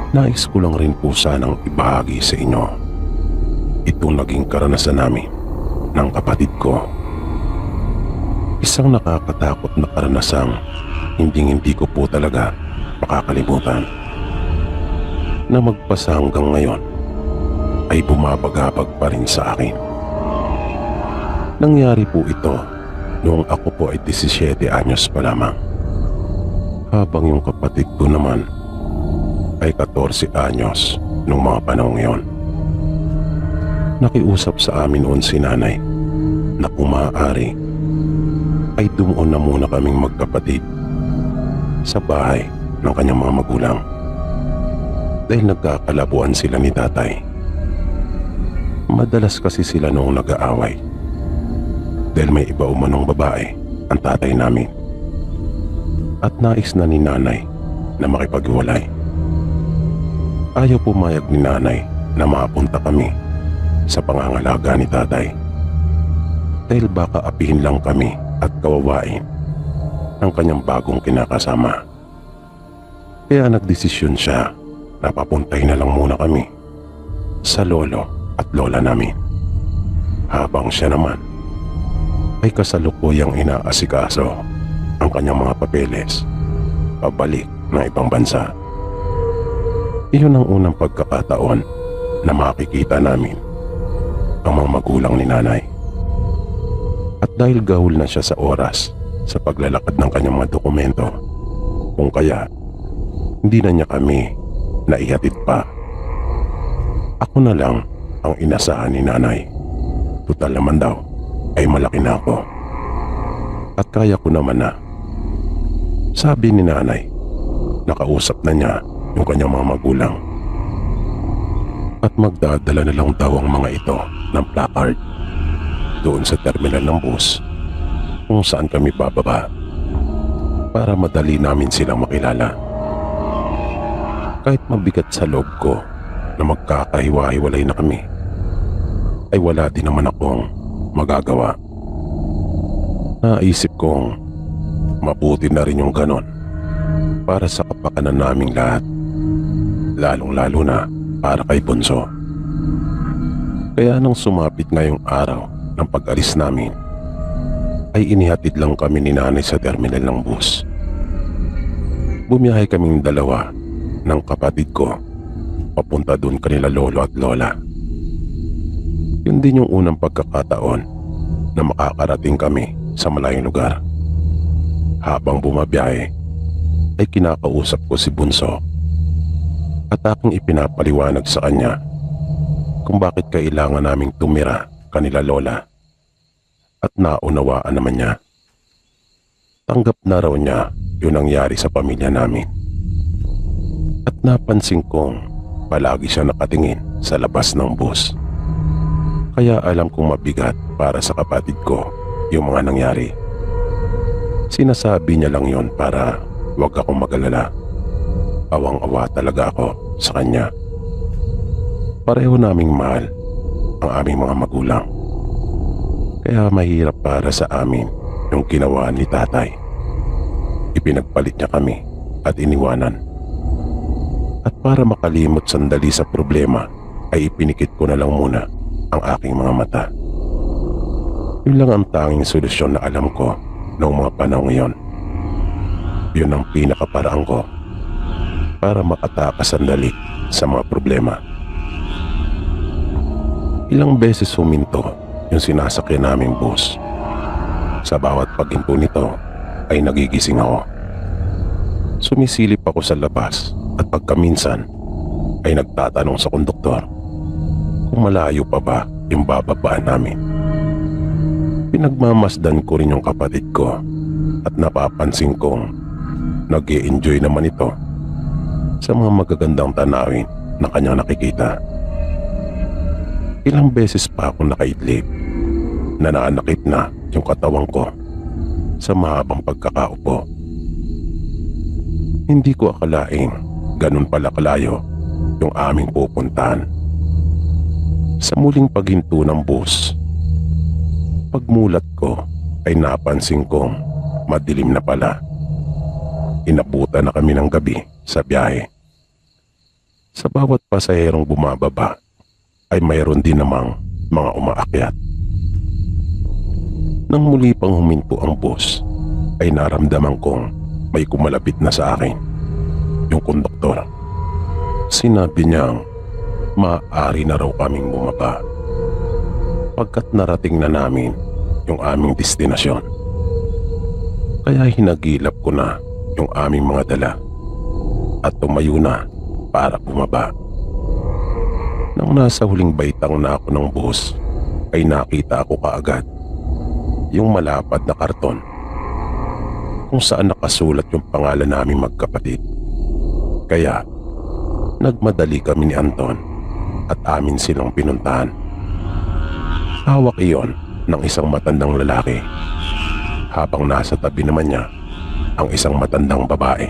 Nais ko lang rin po sanang ibahagi sa inyo itong naging karanasan namin ng kapatid ko. Isang nakakatakot na karanasang hindi ko po talaga makakalimutan, na magpasa hanggang ngayon ay bumabagabag pa rin sa akin. Nangyari po ito noong ako po ay 17 anyos pa lamang, habang yung kapatid ko naman ay 14 anyos noong mga panahong ngayon. Nakiusap sa amin noon si nanay na kung maaari ay dumuon na muna kaming magkapatid sa bahay ng kanyang mga magulang, dahil nagkakalabuan sila ni tatay. Madalas kasi sila noong nag-aaway dahil may iba umanong babae ang tatay namin, at nais na ni nanay na makipaghiwalay. Ayaw pumayag ni nanay na mapunta kami sa pangangalaga ni tatay, dahil baka apihin lang kami at kawawain ng kanyang bagong kinakasama. Kaya nagdesisyon siya na papuntay na lang muna kami sa lolo at lola namin, habang siya naman ay kasalukuyang inaasikaso ang kanyang mga papeles pabalik ng ibang bansa. Iyon ang unang pagkakataon na makikita namin ang mga magulang ni nanay. At dahil gahul na siya sa oras sa paglalakad ng kanyang mga dokumento, kung kaya hindi na niya kami naihatid pa. Ako na lang ang inasahan ni nanay. Tutal naman daw ay malaki na ako at kaya ko naman na. Sabi ni nanay, nakausap na niya yung kanyang mga magulang at magdadala na lang daw ang mga ito ng placard doon sa terminal ng bus kung saan kami bababa, para madali namin silang makilala. Kahit mabigat sa loob ko na magkakahiwa-hiwalay na kami, ay wala din naman akong magagawa. Naisip kong mabuti na rin yung ganon para sa kapakanan naming lahat, lalong-lalo na para kay Bunso. Kaya nang sumapit ngayong araw ng pag-alis namin, ay inihatid lang kami ni nanay sa terminal ng bus. Bumiyahe kaming dalawa ng kapatid ko papunta doon kanila lolo at lola. Yun din yung unang pagkakataon na makakarating kami sa malayong lugar. Habang bumabiyahe ay kinakausap ko si Bunso at aking ipinapaliwanag sa kanya kung bakit kailangan naming tumira kanila lola, at naunawaan naman niya. Tanggap na raw niya yung nangyari sa pamilya namin, at napansin kong palagi siya nakatingin sa labas ng bus. Kaya alam kong mabigat para sa kapatid ko yung mga nangyari. Sinasabi niya lang yon para wag akong mag-alala. Awang-awa talaga ako sa kanya. Pareho naming mahal ang aming mga magulang, kaya mahirap para sa amin yung ginawa ni tatay. Ipinagpalit niya kami at iniwanan. At para makalimot sandali sa problema ay ipinikit ko na lang muna ang aking mga mata. Yun lang ang tanging solusyon na alam ko noong mga panahon ngayon. Yun ang pinakaparaan ko para makatakas sandali sa mga problema. Ilang beses huminto yung sinasakyan naming bus. Sa bawat paghinto nito ay nagigising ako. Sumisilip ako sa labas at pagkaminsan ay nagtatanong sa konduktor kung malayo pa ba yung bababaan namin. Pinagmamasdan ko rin yung kapatid ko at napapansin kong nag-i-enjoy naman ito sa mga magagandang tanawin na kanyang nakikita. Ilang beses pa ako nakaidlip na naanakit na yung katawan ko sa mahabang pagkakaupo. Hindi ko akalaing ganun pala kalayo yung aming pupuntahan. Sa muling paghinto ng bus, pagmulat ko ay napansin kong madilim na pala. Inabutan na kami ng gabi sa biyahe. Sa bawat pasaherong bumababa ay mayroon din namang mga umaakyat. Nang muli pang huminto ang bus ay naramdaman kong may kumalapit na sa akin, yung konduktor. Sinabi niyang maaari na raw kaming bumaba pagkat narating na namin yung aming destinasyon. Kaya hinagilap ko na yung aming mga dala at tumayo na para bumaba. Nang nasa huling baitang na ako ng bus ay nakita ako kaagad yung malapad na karton kung saan nakasulat yung pangalan naming magkapatid. Kaya nagmadali kami ni Anton at amin silang pinuntahan. Hawak iyon ng isang matandang lalaki habang nasa tabi naman niya ang isang matandang babae.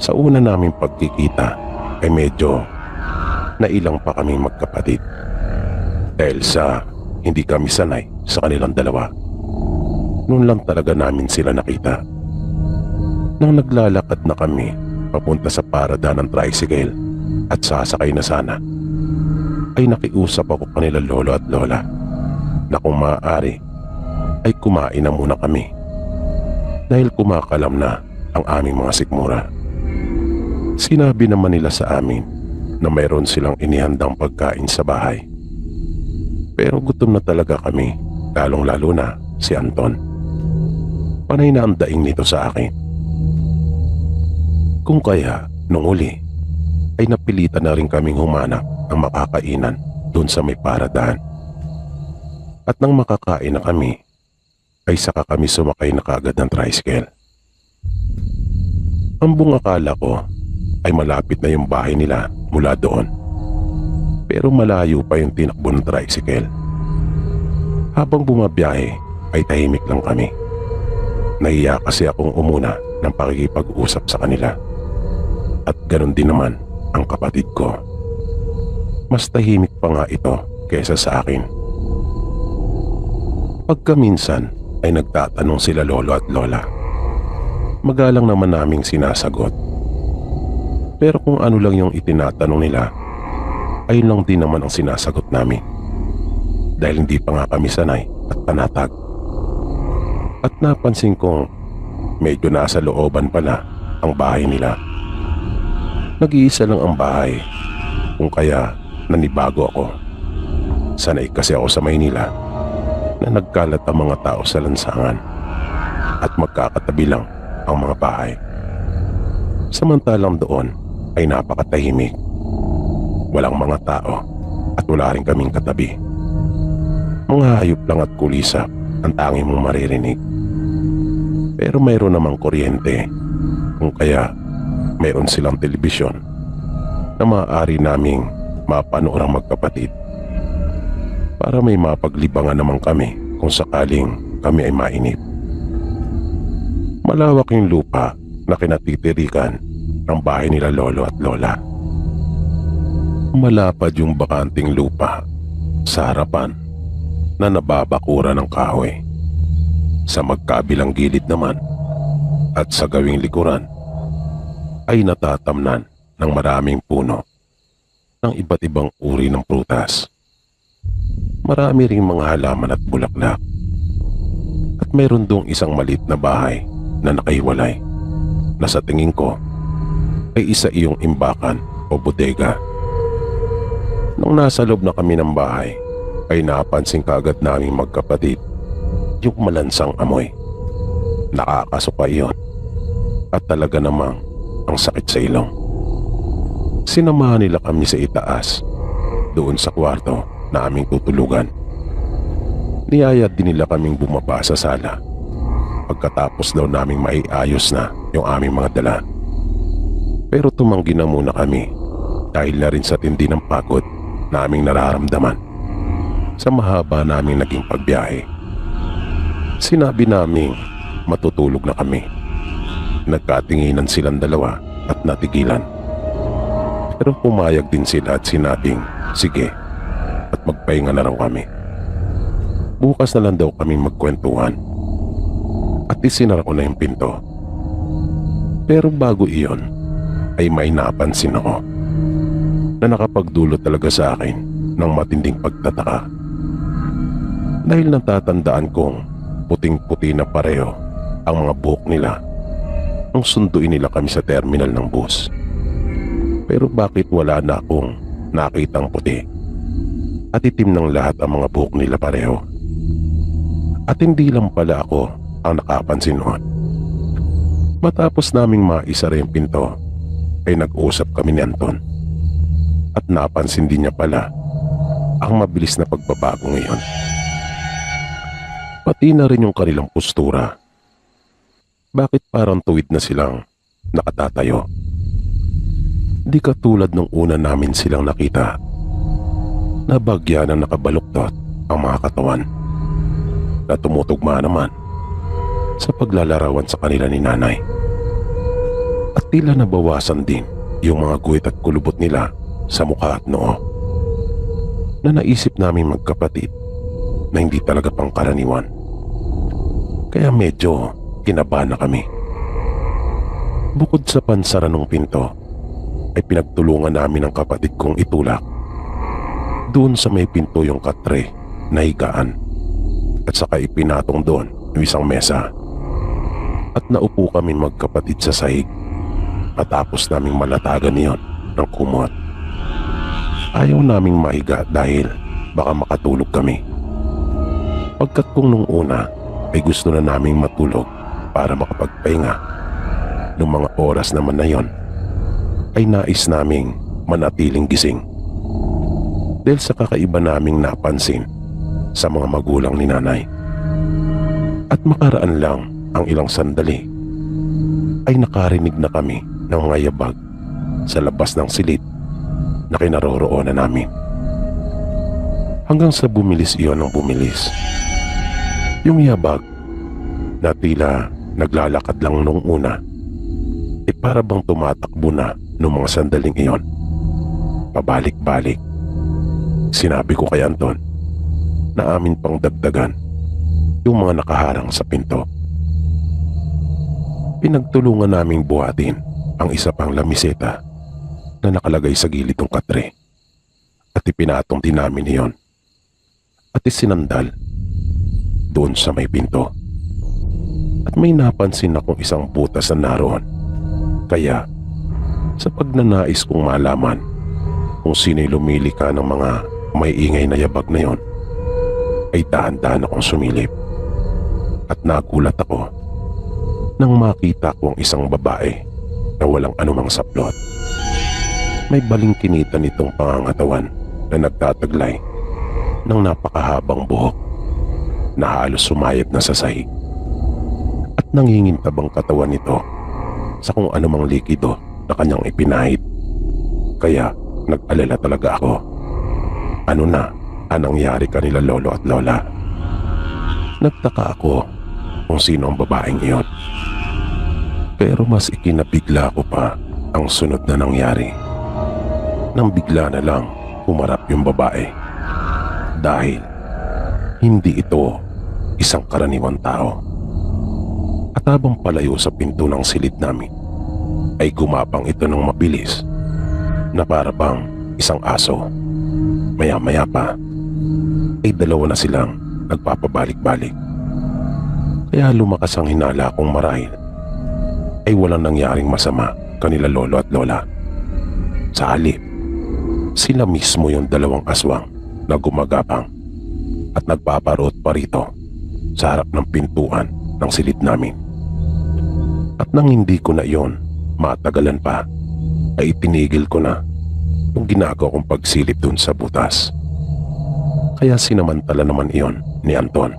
Sa una naming pagkikita ay medyo nailang pa kaming magkapatid dahil sa hindi kami sanay sa kanilang dalawa. Noon lang talaga namin sila nakita. Nang naglalakad na kami papunta sa parada ng tricycle at sasakay na sana, ay nakiusap ako kanila lolo at lola na kung maaari ay kumain na muna kami dahil kumakalam na ang aming mga sikmura. Sinabi naman nila sa amin na mayroon silang inihandang pagkain sa bahay. Pero gutom na talaga kami, lalong-lalo na si Anton. Panay na ang daing nito sa akin. Kung kaya, nung uli, ay napilitan na rin kaming humanap ng makakainan doon sa may paradahan. At nang makakain na kami, ay saka kami sumakay na kaagad ng tricycle. Ang buong akala ko ay malapit na yung bahay nila mula doon. Pero malayo pa yung tinakbo ng tricycle. Habang bumabiyahe ay tahimik lang kami. Nahiya kasi akong umuna ng pakikipag-usap sa kanila. At ganoon din naman ang kapatid ko. Mas tahimik pa nga ito kaysa sa akin. Pagka minsan ay nagtatanong sila lolo at lola, magalang naman naming sinasagot. Pero kung ano lang yung itinatanong nila, ayun lang din naman ang sinasagot namin. Dahil hindi pa nga kami sanay at panatag. At napansin kong medyo nasa looban pala ang bahay nila. Nag-iisa lang ang bahay, kung kaya nanibago ako. Sanay kasi ako sa Maynila na nagkalat ang mga tao sa lansangan at magkakatabi lang ang mga bahay. Samantalang doon ay napakatahimik. Walang mga tao at wala rin kaming katabi. Mga hayop lang at kulisap ang tanging mong maririnig. Pero mayroon namang kuryente, kung kaya mayroon silang telebisyon na maaari naming mapanood ang magkapatid para may mapaglibangan naman kami kung sakaling kami ay mainip. Malawak yung lupa na kinatitirikan ng bahay nila lolo at lola. Malapad yung bakanting lupa sa harapan na nababakura ng kahoy. Sa magkabilang gilid naman at sa gawing likuran ay natatamnan ng maraming puno ng iba't ibang uri ng prutas. Marami ring mga halaman at bulaklak. At mayroon dong isang maliit na bahay na nakahiwalay na sa tingin ko ay isa iyong imbakan o bodega. Nung nasa loob na kami ng bahay ay napansin kaagad naming magkapatid yung malansang amoy. Nakakasuka iyon at talaga namang ang sakit sa ilong. Sinamahan nila kami sa itaas doon sa kwarto na aming tutulugan. Niyaya din nila kaming bumaba sa sala pagkatapos daw naming maiayos na yung aming mga dala. Pero tumanggi na muna kami dahil na rin sa tindi ng pagod na aming nararamdaman sa mahaba naming naging pagbiyahe. Sinabi naming matutulog na kami. Nagkatinginan silang dalawa at natigilan. Pero pumayag din sila at sinabing sige at magpahinga na raw kami. Bukas na lang daw kaming magkwentuhan at isinara ko na yung pinto. Pero bago iyon ay may napansin ako. na nakapagdulot talaga sa akin ng matinding pagtataka. Dahil natatandaan kong puting-puti na pareho ang mga buhok nila nung sunduin nila kami sa terminal ng bus. Pero bakit wala na akong nakitang puti at itim ng lahat ang mga buhok nila pareho? At hindi lang pala ako ang nakapansin noon. Matapos naming maisara yung pinto ay nag-usap kami ni Anton at napansin din niya pala ang mabilis na pagbabago ngayon. Pati na rin yung kanilang postura. Bakit parang tuwid na silang nakatatayo? Di katulad nung una namin silang nakita na bagya na nakabaluktot ang mga katawan na tumutugma naman sa paglalarawan sa kanila ni nanay. At tila nabawasan din yung mga guhit at kulubot nila sa mukha at noo na naisip namin magkapatid na hindi talaga pangkaraniwan. Kaya medyo kinabahan na kami. Bukod sa pansara ng pinto ay pinagtulungan namin ang kapatid kong itulak doon sa may pinto yung katre na higaan at saka ipinatong doon yung isang mesa. At naupo kami magkapatid sa sahig matapos naming malatagan niyon ng kumot. Ayaw naming mahiga dahil baka makatulog kami. Pagkat kung nung una ay gusto na naming matulog para makapagpahinga, nung mga oras naman na yon ay nais naming manatiling gising. Dahil sa kakaiba naming napansin sa mga magulang ni nanay. At makaraan lang ang ilang sandali ay nakarinig na kami ng mga yabag sa labas ng silid na kinaroroonan namin. Hanggang sa bumilis iyon ng bumilis. Yung yabag na tila naglalakad lang nung una ay para bang tumatakbo na nung mga sandaling iyon. Pabalik-balik. Sinabi ko kay Anton na amin pang dagdagan yung mga nakaharang sa pinto. Pinagtulungan naming buhatin ang isa pang lamiseta na nakalagay sa gilid ng katre at ipinatong din namin iyon at isinandal doon sa may pinto. At may napansin akong isang butas na naroon. Kaya sa pagnanais kong malaman kung sino'y lumilika ng mga may ingay na yabag na yon, ay dahan-dahan akong sumilip. At nagulat ako nang makita ko ang isang babae na walang anumang saplot. May balingkinitan itong pangangatawan na nagtataglay ng napakahabang buhok na halos sumayad na sa sahig. At nangingintabang katawan nito sa kung anumang likido na kanyang ipinahid. Kaya nag-alala talaga ako. Ano na ang nangyari kanila lolo at lola? Nagtaka ako kung sino ang babaeng iyon. Pero mas ikinabigla ko pa ang sunod na nangyari. Nang bigla na lang humarap yung babae. Dahil hindi ito isang karaniwang tao. At habang palayo sa pinto ng silid namin, ay gumapang ito ng mabilis na para bang isang aso. Maya-maya pa ay dalawa na silang nagpapabalik-balik. Kaya lumakas ang hinala kong marahil ay walang nangyaring masama kanila lolo at lola. Sa halip, sila mismo yung dalawang aswang na gumagapang at nagpaparot pa rito sa harap ng pintuan ng silid namin. At nang hindi ko na iyon matagalan pa, ay itinigil ko na yung ginagawa kong pagsilip dun sa butas. Kaya sinamantala naman iyon ni Anton.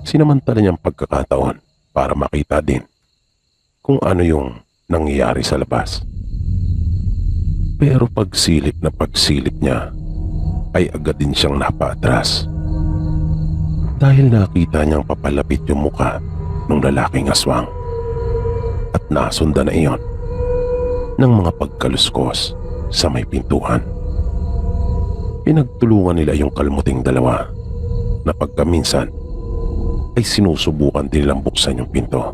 Sinamantala niyang pagkakataon para makita din kung ano yung nangyayari sa labas. Pero pagsilip na pagsilip niya ay agad din siyang napaatras. Dahil nakita niyang papalapit yung muka ng lalaking aswang. At nasundan na iyon ng mga pagkaluskos sa may pintuan. Pinagtulungan nila yung kalmuting dalawa na pagkaminsan ay sinusubukan din nilang buksan yung pinto.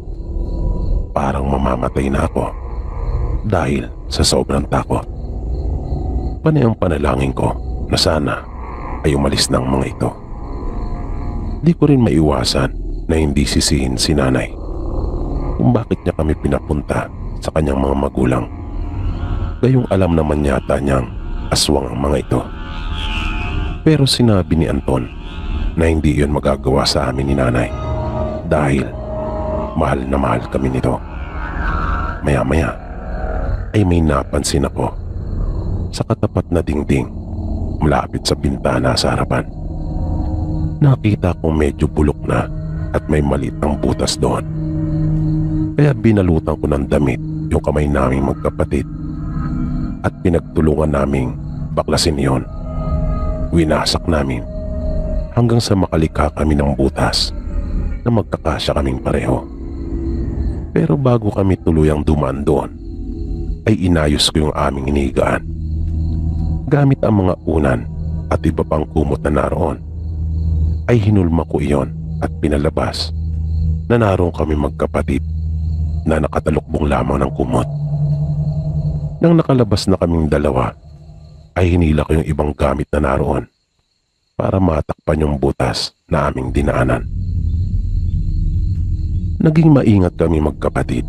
Parang mamamatay na ako dahil sa sobrang takot. Panay ang panalangin ko na sana ay umalis ng mga ito. Di ko rin maiwasan na hindi sisihin si nanay kung bakit niya kami pinapunta sa kanyang mga magulang. Gayong alam naman yata niyang aswang ang mga ito. Pero sinabi ni Anton na hindi yun magagawa sa amin ni nanay dahil mahal na mahal kami nito. Maya-maya ay may napansin ako sa katapat na dingding malapit sa bintana sa harapan. Nakita kong medyo bulok na at may maliit ang butas doon. Kaya binalutan ko ng damit yung kamay naming magkapatid at pinagtulungan naming baklasin yon. Winasak namin hanggang sa makalikha kami ng butas na magkakasya kaming pareho. Pero bago kami tuluyang dumaan doon, ay inayos ko yung aming inigaan. Gamit ang mga unan at iba pang kumot na naroon, ay hinulma ko iyon at pinalabas na naroon kami magkapatid na nakatalukbong lamang ng kumot. Nang nakalabas na kaming dalawa, ay hinila ko yung ibang gamit na naroon para matakpan yung butas na aming dinaanan. Naging maingat kami magkapatid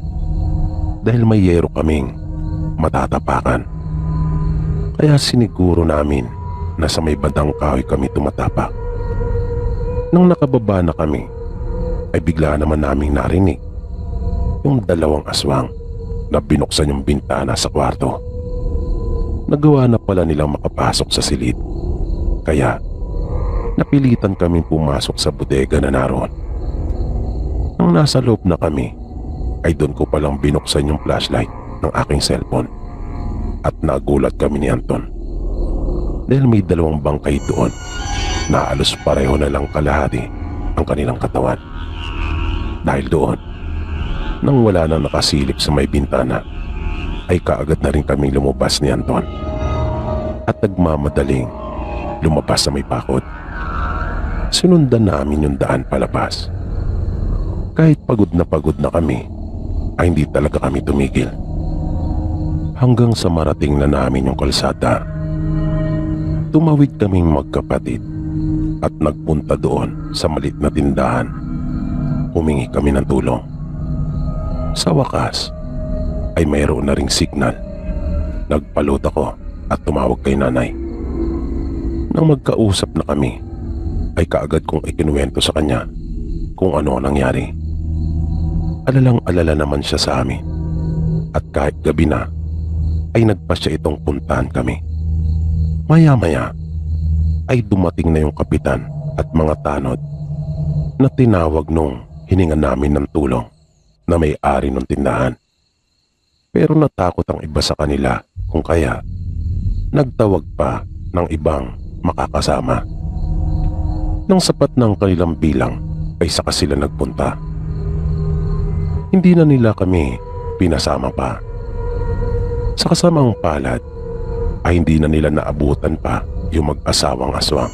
dahil may yero kaming matatapakan. Kaya siniguro namin na sa may bandang kahoy kami tumatapak. Nang nakababa na kami, ay bigla naman naming narinig yung dalawang aswang na binuksan yung bintana sa kwarto. Nagawa na pala nilang makapasok sa silid. Kaya napilitan kaming pumasok sa bodega na naroon. Nang nasa loob na kami, ay doon ko palang binuksan yung flashlight ng aking cellphone. At nagulat kami ni Anton dahil may dalawang bangkay doon na halos pareho na lang kalahati ang kanilang katawan. Dahil doon, nang wala nang nakasilip sa may bintana, ay kaagad na rin kaming lumabas ni Anton at nagmamadaling lumabas sa may pakod. Sinundan namin yung daan palabas. Kahit pagod na kami, ay hindi talaga kami tumigil. Hanggang sa marating na namin yung kalsada, tumawid kaming magkapatid at nagpunta doon sa maliit na tindahan. Humingi kami ng tulong. Sa wakas, ay mayroon na ring signal. Nagpalot ako at tumawag kay nanay. Nang magkausap na kami, ay kaagad kong ikinuwento sa kanya kung ano nangyari. Alalang-alala naman siya sa amin. At kahit gabi na, ay nagpasya itong puntahan kami. Maya-maya, ay dumating na yung kapitan at mga tanod na tinawag nung hininga namin ng tulong na may-ari ng tindahan. Pero natakot ang iba sa kanila kung kaya nagtawag pa ng ibang makakasama. Nang sapat ng kanilang bilang ay saka sila nagpunta. Hindi na nila kami pinasama pa. Sa kasamang palad ay hindi na nila naabutan pa yung mag-asawang aswang.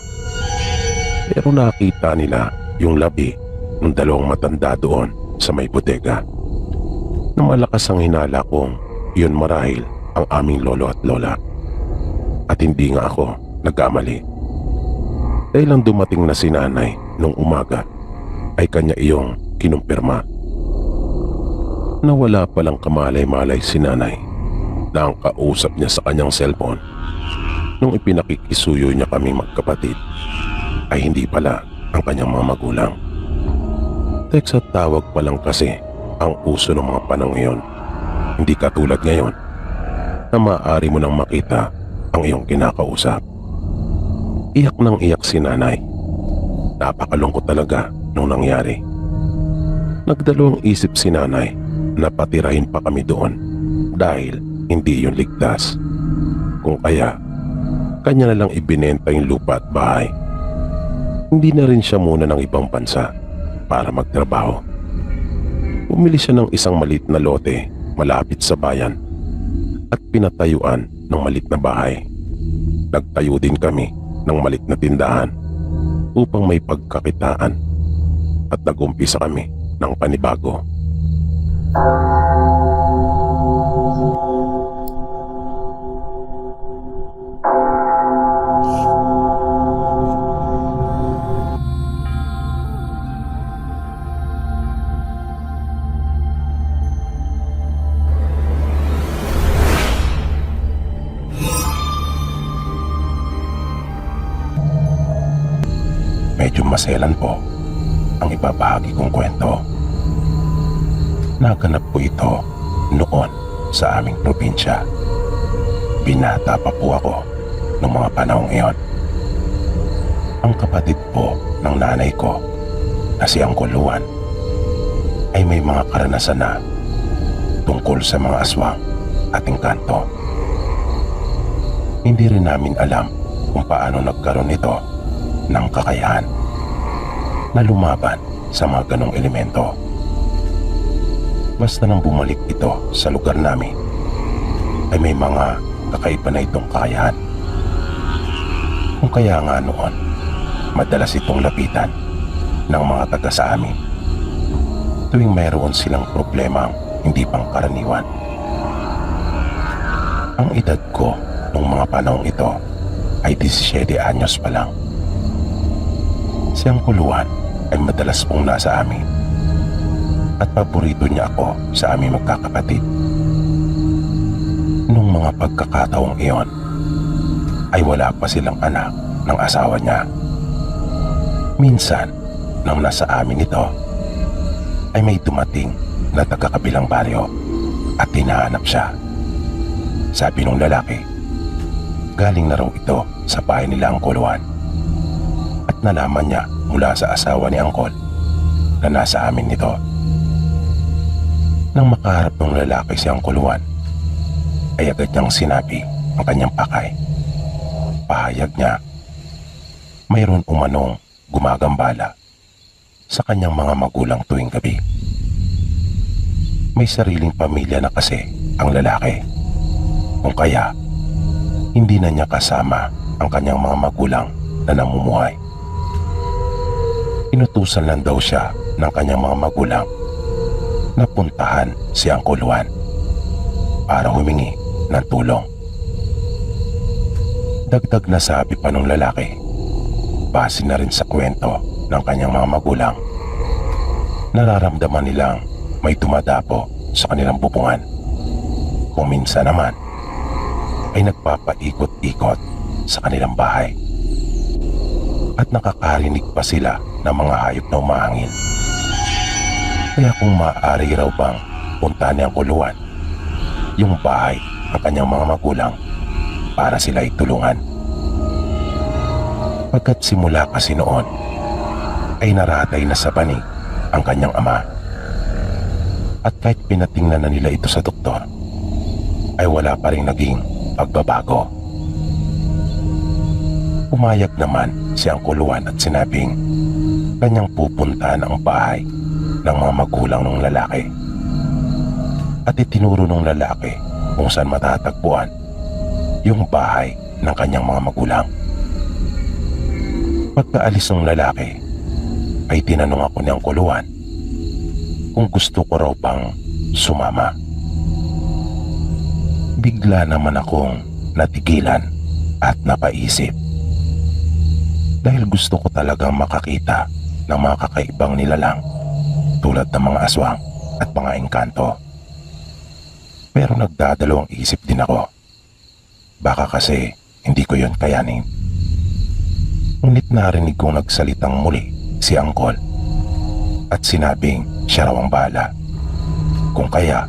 Pero nakita nila yung labi ng dalawang matanda doon sa may bodega. Na malakas ang hinala kong yun marahil ang aming lolo at lola. At hindi nga ako nagkamali. Dahil lang dumating na si nanay nung umaga ay kanya iyong kinumpirma. Nawala palang kamalay-malay si nanay na ang kausap niya sa kanyang cellphone nung ipinakikisuyo niya kami magkapatid ay hindi pala ang kanyang mga magulang. Text at tawag pa lang kasi ang uso ng mga panahon ngayon. Hindi katulad ngayon na maaari mo nang makita ang iyong kinakausap. Iyak nang iyak si nanay. Napakalungkot talaga nung nangyari. Nagdalawang isip si nanay na patirahin pa kami doon dahil hindi yun ligtas. Kung kaya, kanya na lang ibinenta yung lupa at bahay. Hindi na rin siya muna ng ibang bansa para magtrabaho. Bumili siya ng isang malit na lote malapit sa bayan at pinatayuan ng malit na bahay. Nagtayo din kami ng malit na tindahan upang may pagkakitaan at nagumpisa kami ng panibago. maselan po ang ibabahagi kong kwento. Naganap po ito noon sa aming probinsya. Binata pa po ako noong mga panahong iyon. Ang kapatid po ng nanay ko na si Uncle Juan ay may mga karanasan na tungkol sa mga aswang at engkanto. Hindi rin namin alam kung paano nagkaroon ito ng kakayahan na lumaban sa mga ganong elemento. Basta nang bumalik ito sa lugar namin ay may mga kakaiba na itong kakayahan. Kung kaya nga noon, madalas itong lapitan ng mga taga sa amin tuwing mayroon silang problemang hindi pangkaraniwan. Ang edad ko noong mga panahong ito ay 17 anyos pa lang. Si Uncle Juan ay madalas pong nasa amin at paborito niya ako sa aming magkakapatid. Nung mga pagkakataong iyon ay wala pa silang anak ng asawa niya. Minsan nang nasa amin ito ay may dumating na taga-kabilang baryo at hinahanap siya. Sabi nung lalaki, galing na raw ito sa bahay nila Uncle Juan at nalaman niya mula sa asawa ni Uncle na nasa amin nito. Nang makaharap ng lalaki si Uncle Juan ay agad niyang sinabi ang kanyang pakay. Pahayag niya, mayroon umanong gumagambala sa kanyang mga magulang tuwing gabi. May sariling pamilya na kasi ang lalaki, kung kaya hindi na niya kasama ang kanyang mga magulang na namumuhay. Inutusan lang daw siya ng kanyang mga magulang na puntahan si Uncle Juan para humingi ng tulong. Dagdag na sabi pa ng lalaki, base na rin sa kwento ng kanyang mga magulang, nararamdaman nilang may dumadapo sa kanilang bubungan. Kung minsan naman ay nagpapaikot-ikot sa kanilang bahay at nakakarinig pa sila ng mga hayop na umahangin. Kaya kung maaari raw bang puntahan ni Uncle Juan yung bahay ng kanyang mga magulang para sila itulungan. Pagkat simula kasi noon ay naratay na sa banig ang kanyang ama. At kahit pinatingnan na nila ito sa doktor, ay wala pa rin naging pagbabago. Pumayag naman si Uncle Juan at sinabing kanyang pupuntahan ang bahay ng mga magulang ng lalaki. At itinuro ng lalaki kung saan matatagpuan yung bahay ng kanyang mga magulang. Pagkaalis ng lalaki ay tinanong ako ni Uncle Juan kung gusto ko raw bang sumama. Bigla naman akong natigilan at napaisip dahil gusto ko talagang makakita ng mga kakaibang nilalang tulad ng mga aswang at mga engkanto. Pero nagdadalawang isip din ako. Baka kasi hindi ko yon kayanin. Ngunit narinig kong nagsalitang muli si Uncle at sinabing siya raw ang bahala. Kung kaya,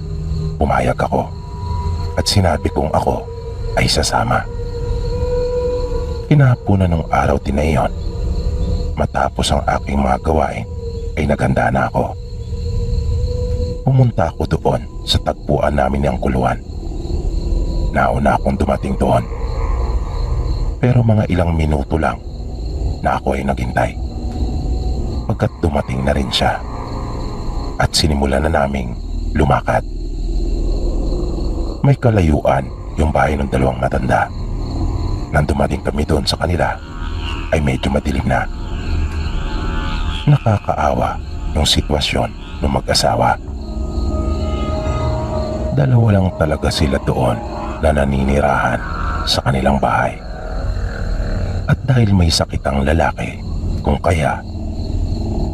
pumayag ako at sinabi kong ako ay sasama. Kinahaponan ng araw din na iyon, matapos ang aking mga gawain ay naghanda na ako. Pumunta ako doon sa tagpuan namin ng Uncle Juan. Nauna akong dumating doon, pero mga ilang minuto lang na ako ay naghintay. Pagkat dumating na rin siya at sinimulan na naming lumakad. May kalayuan yung bahay ng dalawang matanda. Nang dumating kami doon sa kanila ay medyo madilim na. Nakakaawa yung sitwasyon ng mag-asawa. Dalawa lang talaga sila doon na naninirahan sa kanilang bahay. At dahil may sakit ang lalaki, kung kaya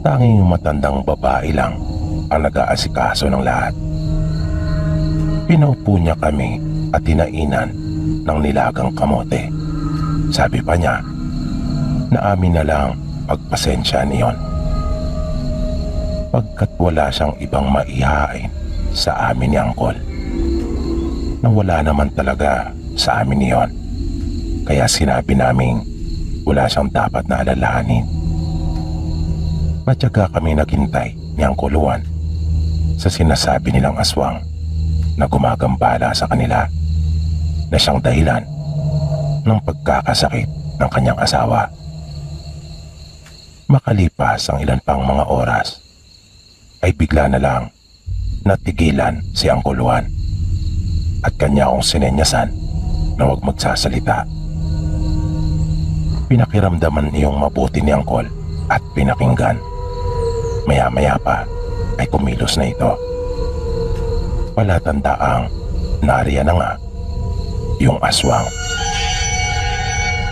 tanging matandang babae lang ang nag-aasikaso ng lahat. Pinaupo niya kami at tinainan ng nilagang kamote. Sabi pa niya na amin na lang pagpasensya niyon. Pagkat wala siyang ibang maihain sa amin ni Angkol. Na wala naman talaga sa amin niyon. Kaya sinabi naming wala siyang dapat na alalahanin. Matyaga kami naghintay ni Angkol Juan sa sinasabi nilang aswang na gumagambala sa kanila na siyang dahilan ng pagkakasakit ng kanyang asawa. Makalipas ang ilan pang mga oras, ay bigla na lang natigilan si Angkol Juan at kanya akong sinenyasan na huwag magsasalita. Pinakiramdaman niyong mabuti ni Angkol at pinakinggan. Maya-maya pa ay kumilos na ito. Palatandaang nariyan na nga yung aswang.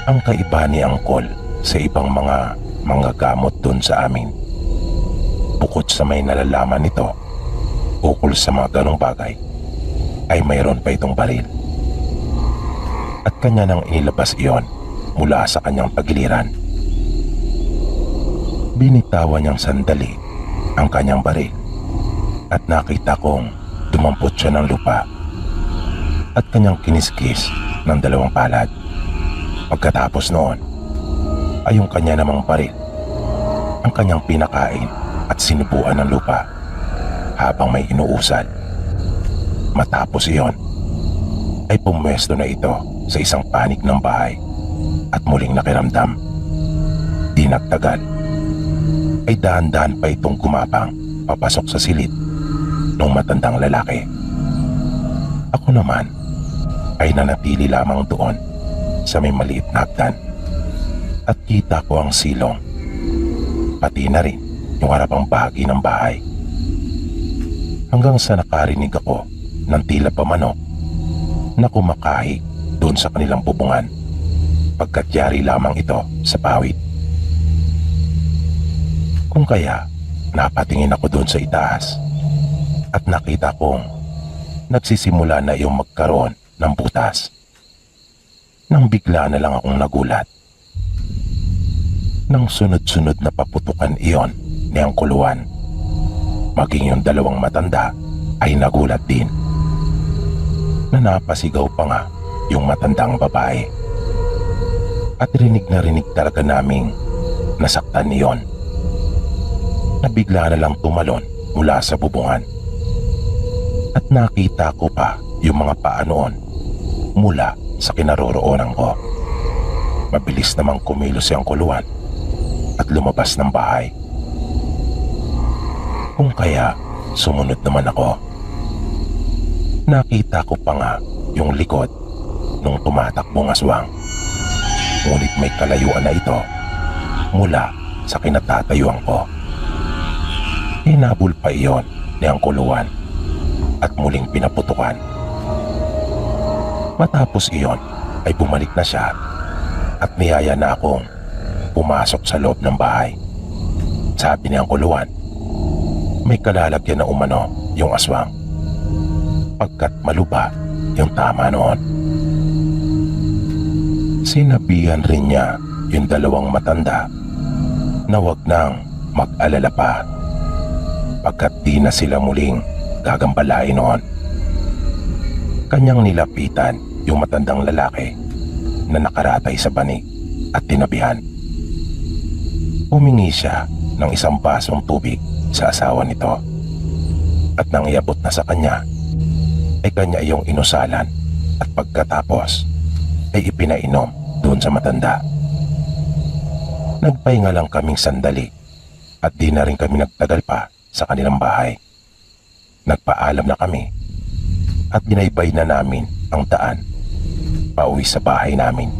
Ang kaiba ni Angkol sa ibang mga manggagamot dun sa amin, bukod sa may nalalaman nito ukol sa mga ganong bagay, ay mayroon pa itong baril. At kanya nang inilabas iyon mula sa kanyang pagiliran. Binitawan niyang sandali ang kanyang baril at nakita kong dumampot siya ng lupa at kanyang kiniskis ng 2 palad. Pagkatapos noon ay yung kanya namang baril ang kanyang pinakain at sinubuan ng lupa habang may inuusad. Matapos iyon ay pumwesto na ito sa isang panig ng bahay at muling nakiramdam. Di nagtagal ay dahan-dahan pa itong gumapang papasok sa silid ng matandang lalaki. Ako naman ay nanatili lamang doon sa may maliit na hagdan at kita ko ang silong, pati na rin yung harapang bahagi ng bahay. Hanggang sa nakarinig ako ng tila pamanok na kumakahig doon sa kanilang bubungan, pagkat yari lamang ito sa pawid. Kung kaya napatingin ako doon sa itaas at nakita kong nagsisimula na yung magkaroon ng butas. Nang bigla na lang akong nagulat. Nang sunod-sunod na paputukan iyon ni Angkol Juan, maging yung 2 matanda ay nagulat din. Na napasigaw pa nga yung matandang babae. At rinig na rinig talaga naming nasaktan niyon. Na bigla na lang tumalon mula sa bubungan. At nakita ko pa yung mga paa noon mula sa kinaroroonan ko. Mabilis namang kumilos si Angkol Juan at lumabas ng bahay. Kung kaya sumunod naman ako. Nakita ko pa nga yung likod nung tumatakbong aswang. Ngunit may kalayuan na ito mula sa kinatatayuan ko. Hinabol pa iyon ni Angkol Juan at muling pinaputukan. Matapos iyon ay bumalik na siya at niyaya na akong pumasok sa loob ng bahay. Sabi ni Angkol Juan, may kalalagyan na umano yung aswang, pagkat maluba yung tama noon. Sinabihan rin niya yung 2 matanda na wag nang mag-alala pa, pagkat di na sila muling gagambalain noon. Kanyang nilapitan yung matandang lalaki na nakaratay sa banig at tinabihan. Humingi siya ng 1 basong tubig sa asawa nito at nang iabot na sa kanya ay kanya iyong inusalan at pagkatapos ay ipinainom doon sa matanda. Nagpahinga lang kaming sandali at di na rin kami nagtagal pa sa kanilang bahay. Nagpaalam na kami at binaybay na namin ang daan pauwi sa bahay namin.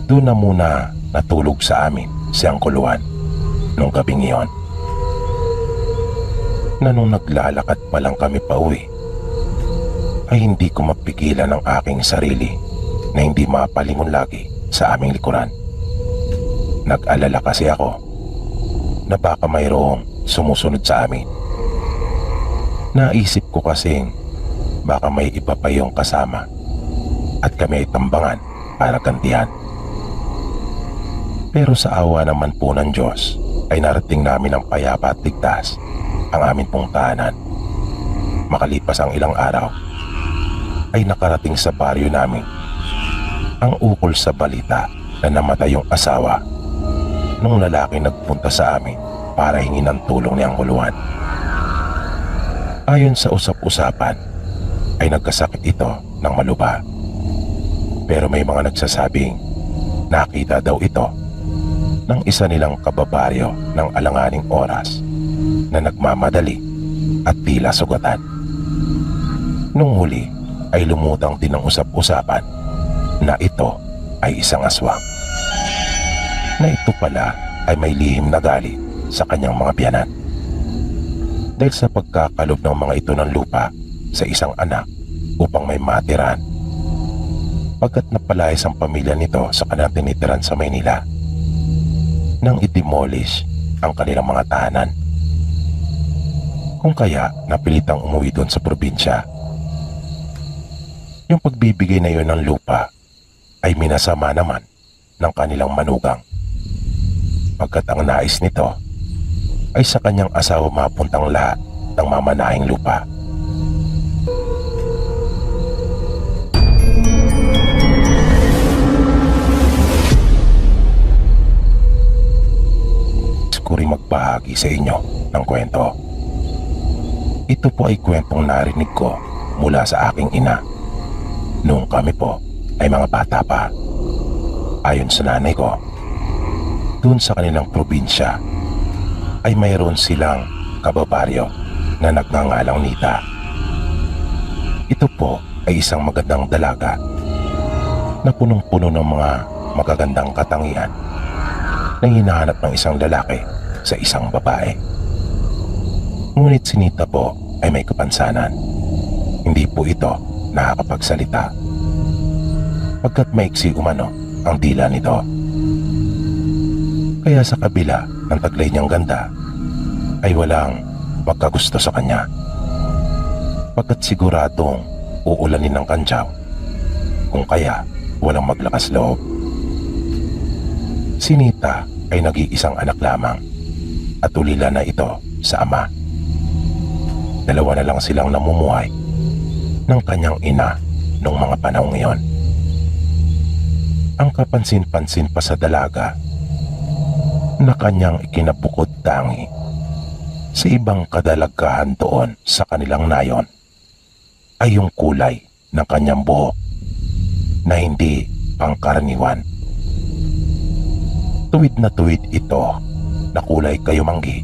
Doon na muna natulog sa amin si Angkol Juan nung gabing iyon. Na nung naglalakad pa lang kami pauwi ay hindi ko mapigilan ang aking sarili na hindi mapalingon lagi sa aming likuran. Nag-alala kasi ako na baka mayroong sumusunod sa amin. Naisip ko kasing baka may iba pa yung kasama at kami ay tambangan para gantihan. Pero sa awa naman po ng Diyos ay narating namin ang payapa at ligtas ang amin pong tahanan. Makalipas ang ilang araw ay nakarating sa baryo namin ang ukol sa balita na namatay yung asawa nung lalaki nagpunta sa amin para hingin ng tulong ni Angkuluan. Ayon sa usap-usapan ay nagkasakit ito ng maluba. Pero may mga nagsasabing nakita daw ito ng isa nilang kababaryo ng alanganing oras na nagmamadali at tila sugatan. Nung huli ay lumutang din ang usap-usapan na ito ay isang aswang. Na ito pala ay may lihim na galit sa kanyang mga biyanan. Dahil sa pagkakalob ng mga ito ng lupa sa isang anak upang may matiran. Pagkat napalayas ang pamilya nito sa kanilang tinitiran sa Maynila nang i-demolish ang kanilang mga tahanan. Kung kaya napilitang umuwi doon sa probinsya. Yung pagbibigay na yun ng lupa ay minasama naman ng kanilang manugang. Pagkat ang nais nito ay sa kanyang asawa mapuntang lahat ng mamanahing lupa. Ko rin magbahagi sa inyo ng kwento. Ito po ay kwentong narinig ko mula sa aking ina noong kami po ay mga bata pa. Ayon sa nanay ko, doon sa kanilang probinsya ay mayroon silang kababaryo na nagngangalang Nita. Ito po ay isang magandang dalaga na punong-puno ng mga magagandang katangian na hinahanap ng isang lalaki sa isang babae. Ngunit si Nita po ay may kapansanan. Hindi po ito nakakapagsalita. Pagkat maiksi umano ang dila nito. Kaya sa kabila ng taglay niyang ganda ay walang magkagusto sa kanya. Pagkat siguradong uulanin ng kantsaw kung kaya walang maglakas loob. Si Nita ay nag-iisang anak lamang at ulila na ito sa ama. Dalawa na lang silang namumuhay ng kanyang ina noong mga panahong iyon. Ang kapansin-pansin pa sa dalaga na kanyang ikinabukod tangi sa ibang kadalagahan doon sa kanilang nayon ay yung kulay ng kanyang buhok na hindi pangkaraniwan. Tuwid na tuwid ito na kulay kayumanggi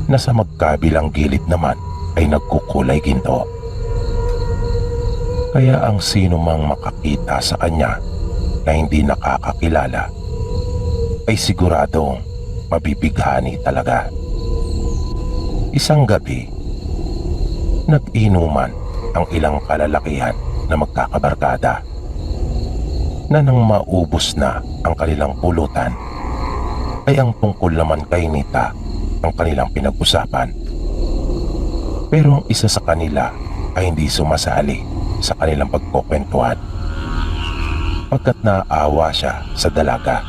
na sa magkabilang gilid naman ay nagkukulay ginto. Kaya ang sino mang makakita sa kanya na hindi nakakakilala ay siguradong mabibighani talaga. Isang gabi, nag-inuman ang ilang kalalakihan na magkakabarkada na nang maubos na ang kanilang pulutan ay ang tungkol naman kay Nita ang kanilang pinag-usapan. Pero ang isa sa kanila ay hindi sumasali sa kanilang pagkukwentuhan pagkat naawa siya sa dalaga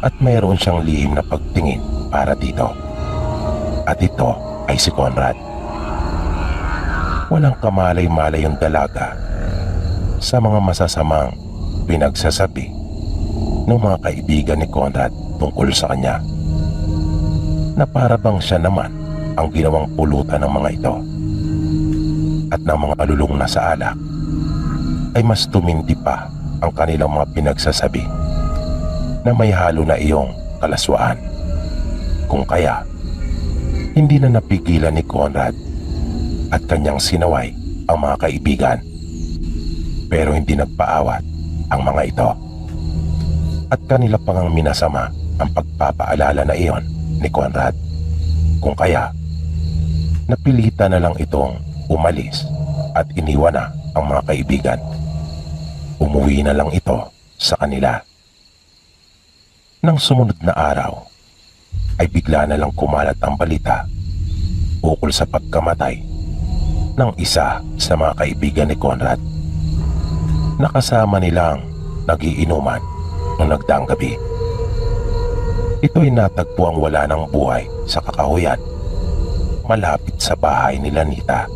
at mayroon siyang lihim na pagtingin para dito. At ito ay si Conrad. Walang kamalay-malay yung dalaga sa mga masasamang pinagsasabi ng mga kaibigan ni Conrad tungkol sa kanya, na para bang siya naman ang ginawang pulutan ng mga ito. At ng mga kalulong na sa alak ay mas tumindi pa ang kanilang mga pinagsasabi na may halo na iyong kalaswaan. Kung kaya hindi na napigilan ni Conrad at kanyang sinaway ang mga kaibigan. Pero hindi nagpaawat ang mga ito. At kanila pang minasama ang pagpapaalala na iyon ni Conrad. Kung kaya, napilitan na lang itong umalis at iniwan na ang mga kaibigan. Umuwi na lang ito sa kanila. Nang sumunod na araw, ay bigla na lang kumalat ang balita ukol sa pagkamatay ng isa sa mga kaibigan ni Conrad. Nakasama nilang nagiinuman noong nagdaang gabi. Ito'y natagpo ang wala ng buhay sa kakahuyan malapit sa bahay nila Nita.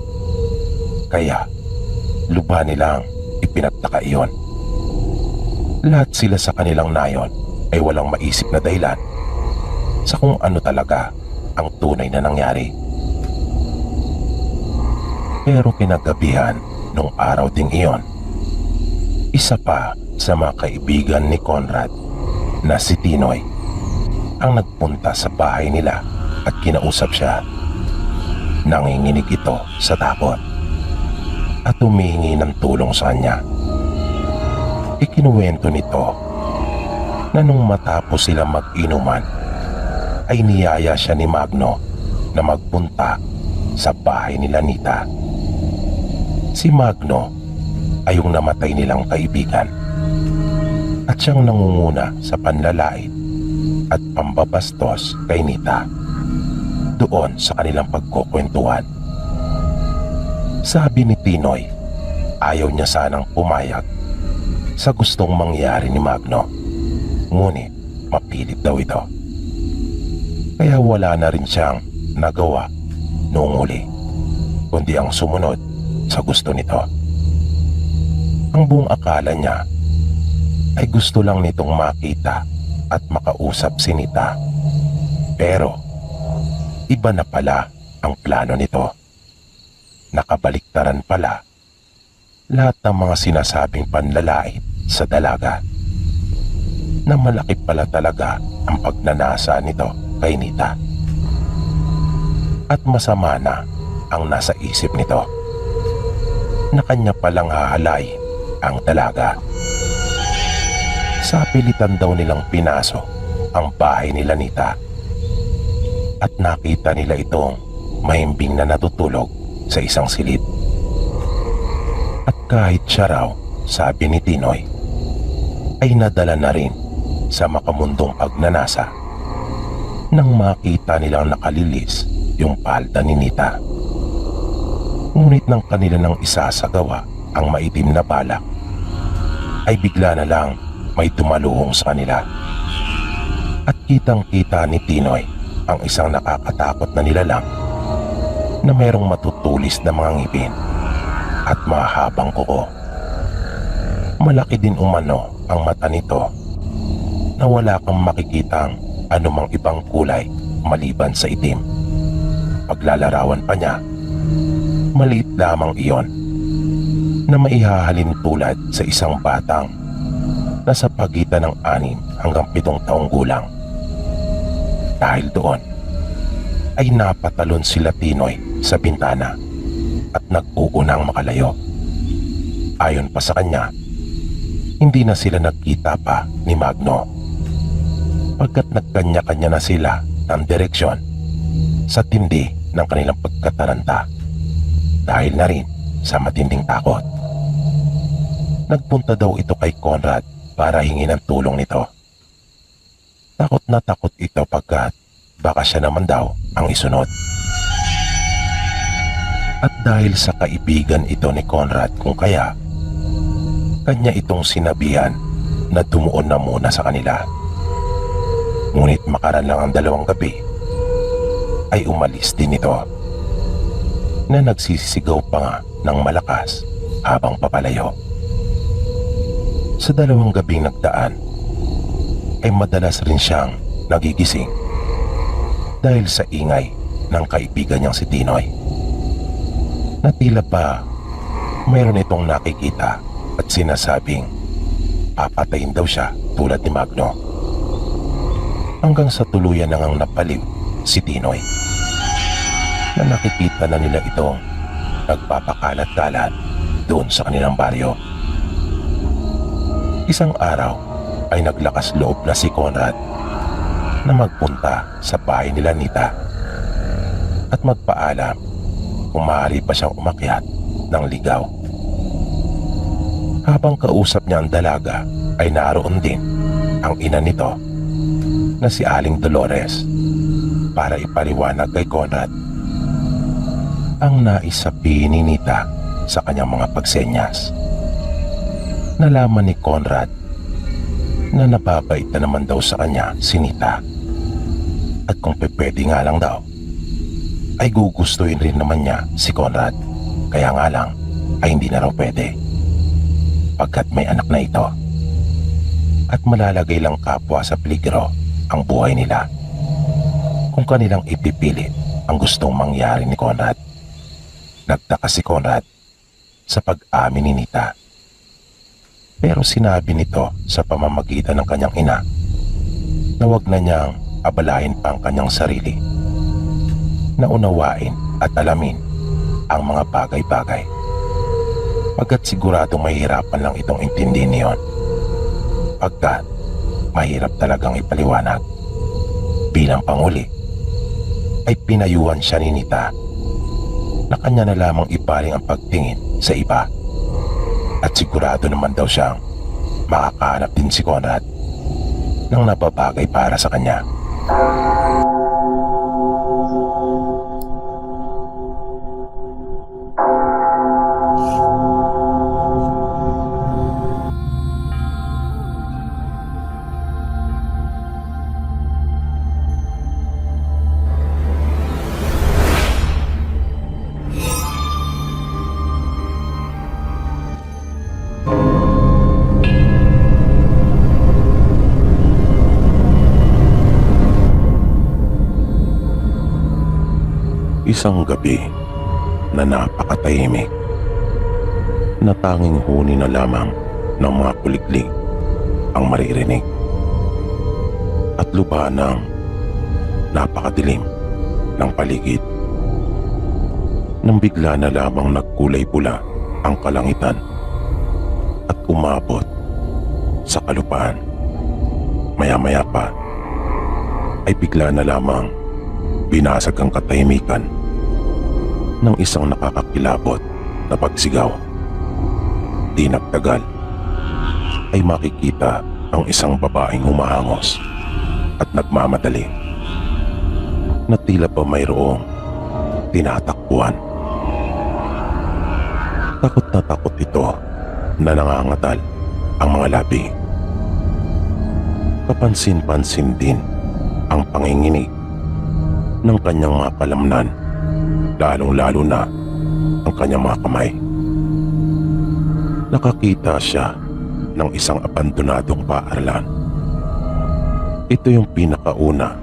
Kaya lubha nilang ipinagtaka iyon. Lahat sila sa kanilang nayon ay walang maisip na dahilan sa kung ano talaga ang tunay na nangyari. Pero kinagabihan nung araw ding iyon, isa pa sa mga kaibigan ni Conrad na si Tinoy ang nagpunta sa bahay nila at kinausap siya. Nanginginig ito sa takot at humihingi ng tulong sa kanya. Ikinuwento nito na nung matapos sila mag-inuman ay niyaya siya ni Magno na magpunta sa bahay nila Nita. Si Magno ay yung namatay nilang kaibigan at siyang nangunguna sa panlalait at pambabastos kay Nita doon sa kanilang pagkukwentuhan. Sabi ni Tinoy, ayaw niya sanang pumayag sa gustong mangyari ni Magno, ngunit mapilit daw ito. Kaya wala na rin siyang nagawa noong huli, kundi ang sumunod sa gusto nito. Ang buong akala niya ay gusto lang nitong makita at makausap si Nita. Pero iba na pala ang plano nito. Nakabaliktaran pala lahat ng mga sinasabing panlalait sa dalaga, na malaki pala talaga ang pagnanasa nito kay Nita. At masama na ang nasa isip nito, na kanya palang hahalayin ang dalaga. Sa pilitan daw nilang pinasok ang bahay nila Nita at nakita nila itong mahimbing na natutulog sa isang silid. At kahit siya raw, sabi ni Tinoy, ay nadala na rin sa makamundong pagnanasa nang makita nilang nakalilis yung palda ni Nita. Ngunit nang kanila nang isasagawa ang maitim na balak, ay bigla na lang may tumaluhong sa kanila. At kitang-kita ni Tinoy ang isang nakakatakot na nilalang na mayroong matutulis na mga ngipin at mahabang kuko. Malaki din umano ang mata nito na wala kang makikitang anumang ibang kulay maliban sa itim. Paglalarawan pa niya, maliit lamang iyon na maihahalin tulad sa isang batang nasa pagitan ng 6 hanggang 7 taong gulang. Dahil doon ay napatalon sila Tinoy sa bintana at nag-uunang makalayo. Ayon pa sa kanya, hindi na sila nagkita pa ni Magno, pagkat nagkanya-kanya na sila ng direksyon sa tindi ng kanilang pagkataranta dahil na rin sa matinding takot. Nagpunta daw ito kay Conrad para hingin ng tulong nito. Takot na takot ito pagkat baka siya naman daw ang isunod. At dahil sa kaibigan ito ni Conrad kung kaya, kanya itong sinabihan na tumuon na muna sa kanila. Ngunit makaran lang ang 2 gabi, ay umalis din ito, na nagsisigaw pa nga ng malakas habang papalayo. Sa 2 gabing nagdaan, ay madalas rin siyang nagigising dahil sa ingay ng kaibigan niyang si Tinoy, na tila pa mayroon itong nakikita at sinasabing papatayin daw siya tulad ni Magno. Hanggang sa tuluyan na ngang napaliw si Tinoy, na nakikita na nila itong nagpapakalat-kalat doon sa kanilang baryo. Isang araw ay naglakas loob na si Conrad na magpunta sa bahay nila Nita at magpaalam kung maaari pa siyang umakyat ng ligaw. Habang kausap niya ang dalaga ay naroon din ang ina nito na si Aling Dolores para ipaliwanag kay Conrad ang nais sabihin ni Nita sa kanyang mga pagsenyas. Nalaman ni Conrad na napapait na naman daw sa kanya si Nita. At kung pwede nga lang daw, ay gugustuhin rin naman niya si Conrad. Kaya nga lang ay hindi na raw pwede, pagkat may anak na ito. At malalagay lang kapwa sa peligro ang buhay nila kung kanilang ipipilit ang gustong mangyari ni Conrad. Nagtaka si Conrad sa pag-amin ni Nita. Pero sinabi nito sa pamamagitan ng kanyang ina na wag na niyang abalahin pa ang kanyang sarili, na unawain at alamin ang mga bagay-bagay, pagkat siguradong mahihirapan lang itong intindihin niyon, pagkat mahirap talagang ipaliwanag. Bilang panguli ay pinayuhan siya ni Nita na kanya na lamang ipaling ang pagtingin sa iba, at sigurado naman daw siyang makakahanap din si Conrad ng napabagay para sa kanya. Isang gabi na napakatahimik, na tanging huni na lamang ng mga kuliglig ang maririnig, at lubanang napakadilim ng paligid, nang bigla na lamang nagkulay pula ang kalangitan at umabot sa kalupaan. Maya-maya pa ay bigla na lamang binasag ang katahimikan ng isang nakakakilabot na pagsigaw. Di nagtagal ay makikita ang isang babaeng humahangos at nagmamadali, na tila ba mayroong tinatakbuhan. Takot na takot ito na nangangatal ang mga labi. Kapansin-pansin din ang panginginig ng kanyang mga kalamnan, lalong-lalo na ang kanyang mga kamay. Nakakita siya ng isang abandonadong paaralan. Ito yung pinakauna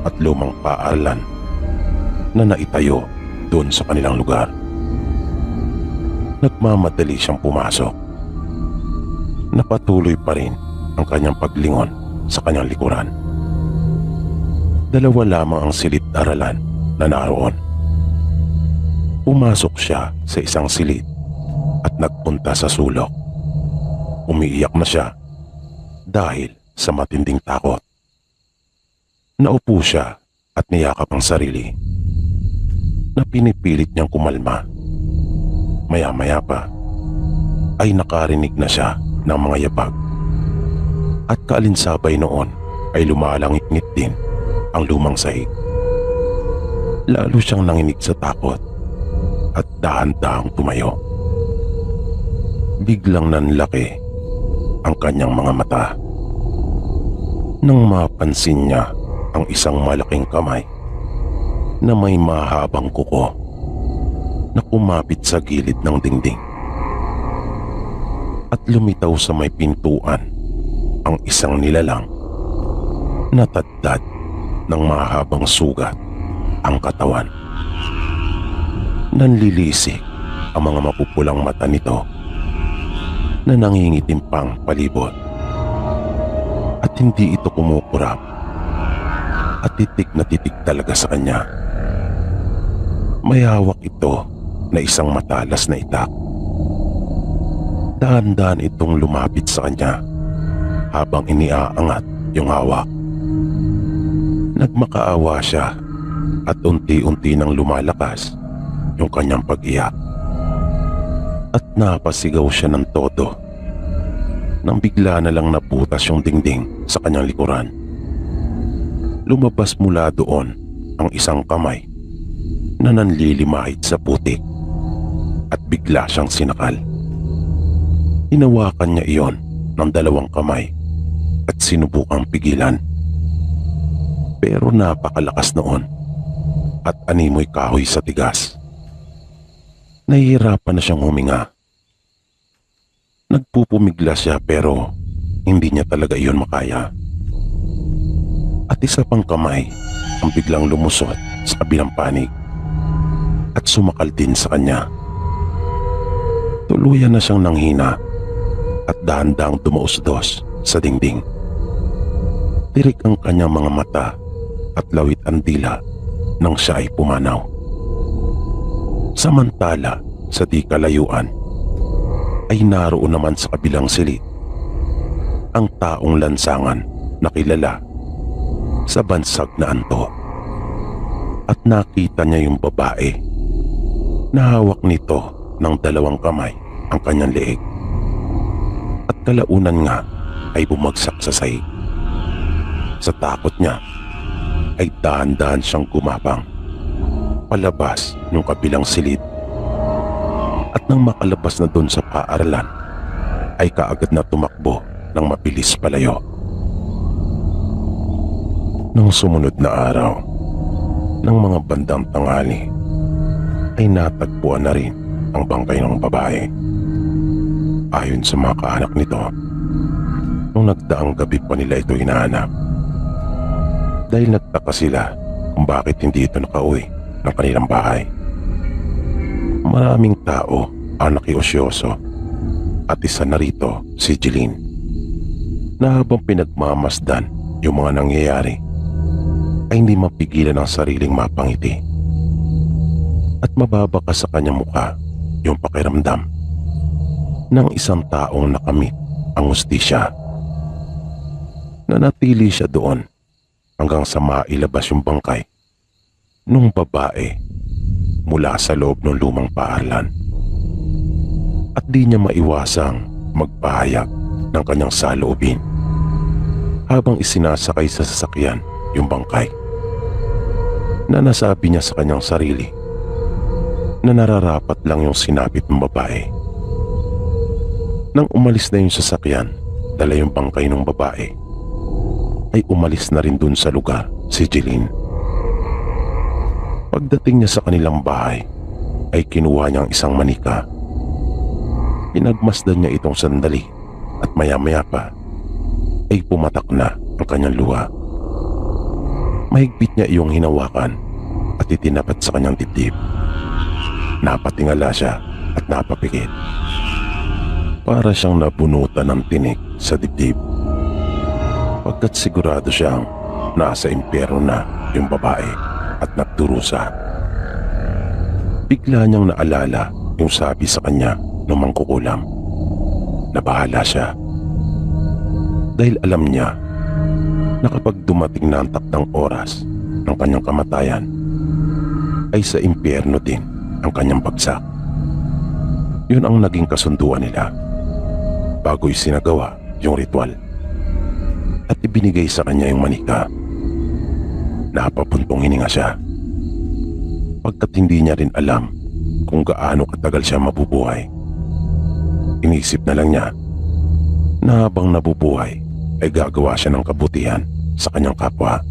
at lumang paaralan na naitayo doon sa kanilang lugar. Nagmamadali siyang pumasok. Napatuloy pa rin ang kanyang paglingon sa kanyang likuran. Dalawa lamang ang silid-aralan na naroon. Pumasok siya sa isang silid at nagpunta sa sulok. Umiiyak na siya dahil sa matinding takot. Naupo siya at niyakap ang sarili, na pinipilit niyang kumalma. Maya-maya pa ay nakarinig na siya ng mga yabag, at kaalinsabay noon ay lumalangit-ngit din ang lumang sahig. Lalo siyang nanginig sa takot at dahan-dahang tumayo. Biglang nanlaki ang kanyang mga mata nang mapansin niya ang isang malaking kamay na may mahabang kuko na kumapit sa gilid ng dingding, at lumitaw sa may pintuan ang isang nilalang na tadtad ng mahabang sugat ang katawan. Nanlilisik ang mga mapupulang mata nito na nangingitim pang palibot, at hindi ito kumukurap, at titik na titik talaga sa kanya. May hawak ito na isang matalas na itak. Dahan-dahan itong lumapit sa kanya habang iniaangat yung hawak. Nagmakaawa siya at unti-unti nang lumalakas yung kanyang pag-iyak, at napasigaw siya ng todo nang bigla na lang naputas yung dingding sa kanyang likuran. Lumabas mula doon ang isang kamay na nanlilimahid sa putik, at bigla siyang sinakal. Hinawakan niya iyon ng dalawang kamay at sinubukang pigilan. Pero napakalakas noon at animoy kahoy sa tigas. Nahihirapan na siyang huminga. Nagpupumigla siya pero hindi niya talaga iyon makaya. At isa pang kamay ang biglang lumusot sa kabilang panig at sumakal din sa kanya. Tuluyan na siyang nanghina at dahan-dahang dumausdos sa dingding. Tirik ang kanyang mga mata at lawit ang dila nang siya ay pumanaw. Samantala sa di kalayuan ay naroon naman sa kabilang silid ang taong lansangan na kilala sa bansag na anto. At nakita niya yung babae na hawak nito ng 2 kamay ang kanyang leeg. At kalaunan nga ay bumagsak sa sahig. Sa takot niya ay dahan-dahan siyang gumapang palabas yung kabilang silid. At nang makalabas na doon sa paaralan ay kaagad na tumakbo ng mabilis palayo. Nang sumunod na araw ng mga bandang tanghali ay natagpuan na rin ang bangkay ng babae. Ayon sa mga kaanak nito, nung nagdaang gabi pa nila ito hinahanap. Dahil nagtaka sila kung bakit hindi ito nakauwi ng kanilang bahay. Maraming tao ang nakiosyoso at isa na rito si Jeline, na habang pinagmamasdan yung mga nangyayari ay hindi mapigilan ang sariling mapangiti at mababaka sa kanyang mukha yung pakiramdam ng isang taong nakamit ang hustisya. Nanatili siya doon hanggang sa mailabas yung bangkay nung babae mula sa loob ng lumang paaralan. At di niya maiwasang magpahayag ng kanyang saloobin habang isinasakay sa sasakyan yung bangkay, na nasabi niya sa kanyang sarili na nararapat lang yung sinapit ng babae. Nang umalis na yung sasakyan, dala yung bangkay ng babae, ay umalis na rin dun sa lugar si Jeline. Pagdating niya sa kanilang bahay, ay kinuha niya ang isang manika. Pinagmasdan niya itong sandali at maya-maya pa ay pumatak na ang kanyang luha. Mahigpit niya iyong hinawakan at itinapat sa kanyang dibdib. Napatingala siya at napapikit. Para siyang nabunutan ng tinik sa dibdib. Pagkat sigurado siyang nasa impyerno na yung babae at nagdurusa. Bigla niyang naalala yung sabi sa kanya ng mangkukulam na bahala siya. Dahil alam niya na kapag dumating na ang taktang oras ng kanyang kamatayan, ay sa impyerno din ang kanyang bagsak. Yun ang naging kasunduan nila bago isinagawa yung ritual at ibinigay sa kanya yung manika. Napapuntong hininga siya pagkat hindi niya rin alam kung gaano katagal siya mabubuhay. Inisip na lang niya na habang nabubuhay ay gagawa siya ng kabutihan sa kanyang kapwa,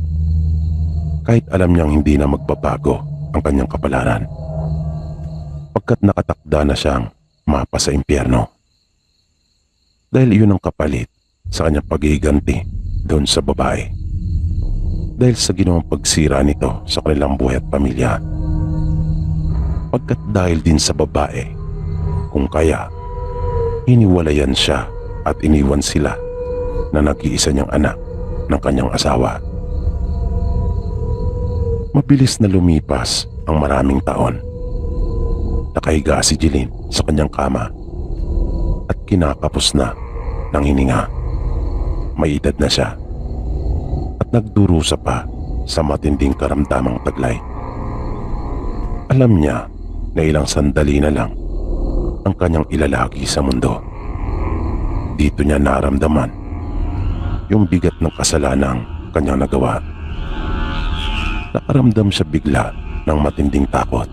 kahit alam niyang hindi na magbabago ang kanyang kapalaran, pagkat nakatakda na siyang mapa sa impyerno. Dahil iyon ang kapalit sa kanyang paghihiganti doon sa babae, dahil sa ginawang pagsira nito sa kanilang buhay at pamilya. Pagkat dahil din sa babae, kung kaya iniwalayan siya at iniwan sila na nag-iisa niyang anak ng kanyang asawa. Mabilis na lumipas ang maraming taon. Nakahiga si Jeline sa kanyang kama at kinakapos na ng hininga. May edad na siya at nagdurusa pa sa matinding karamdamang taglay. Alam niya na ilang sandali na lang ang kanyang ilalagi sa mundo. Dito niya naramdaman yung bigat ng kasalanang kanyang nagawa. Nakaramdam siya bigla ng matinding takot,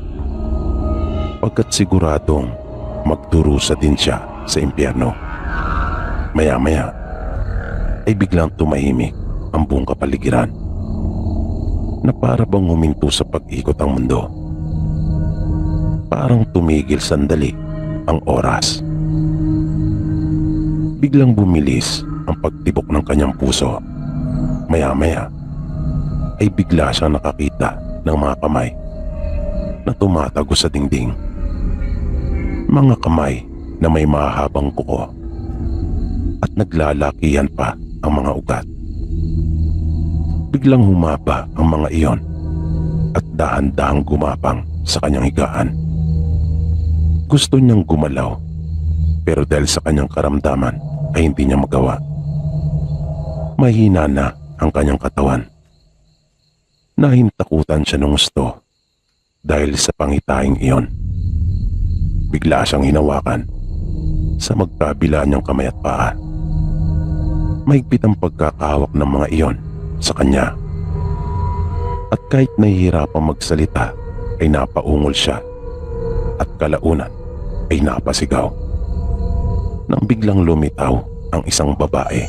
pagkat siguradong magdurusa din siya sa impyerno. Maya-maya ay biglang tumahimik ang buong kapaligiran na para bang huminto sa pag-ikot ang mundo. Parang tumigil sandali ang oras. Biglang bumilis ang pagtibok ng kanyang puso. Maya-maya ay bigla siyang nakakita ng mga kamay na tumatago sa dingding. Mga kamay na may mahabang kuko at naglalakihan pa ang mga ugat. Biglang humaba ang mga iyon at dahan-dahang gumapang sa kanyang higaan. Gusto niyang gumalaw pero dahil sa kanyang karamdaman ay hindi niya magawa. Mahina na ang kanyang katawan. Nahintakutan siya ng gusto dahil sa pangitaing iyon. Bigla siyang hinawakan sa magkabila niyang kamay at paa. Mahigpit ang pagkakahawak ng mga iyon sa kanya. At kahit nahihirapang magsalita ay napaungol siya at kalaunan ay napasigaw nang biglang lumitaw ang isang babae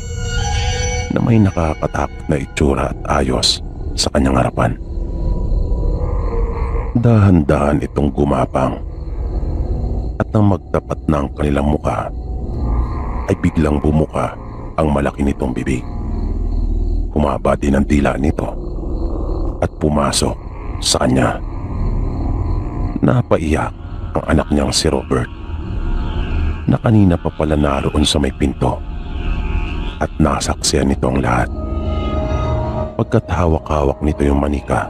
na may nakakatakot na itsura at ayos sa kanyang harapan. Dahan-dahan itong gumapang at nang magtapat na ang kanilang muka ay biglang bumuka ang malaki nitong bibig. Humaba din ang dila nito at pumasok sa kanya. Napaiyak ang anak niyang si Robert na kanina pa pala naroon sa may pinto at nasaksiyan nito ang lahat. Pagkat hawak-hawak nito yung manika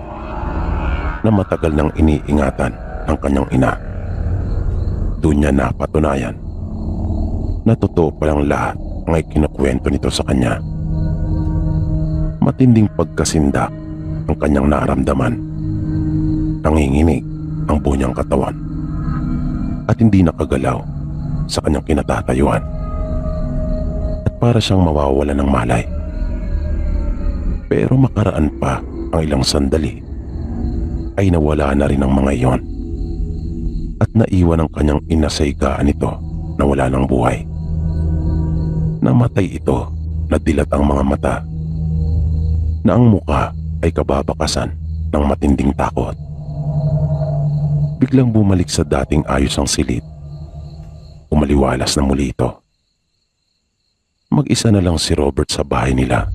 na matagal nang iniingatan ng kanyang ina. Doon niya napatunayan na totoo palang lahat ang ikinukwento nito sa kanya. Matinding pagkasindak ang kanyang naramdaman. Nanginginig ang buo niyang katawan at hindi nakagalaw sa kanyang kinatatayuan at para siyang mawawala ng malay. Pero makaraan pa ang ilang sandali ay nawala na rin ang mga iyon at naiwan ang kanyang ina sa higaan nito na wala ng buhay. Namatay ito na dilat ang mga mata na ang muka ay kababakasan ng matinding takot. Biglang bumalik sa dating ayos ang silid. Umaliwalas na muli ito. Mag-isa na lang si Robert sa bahay nila.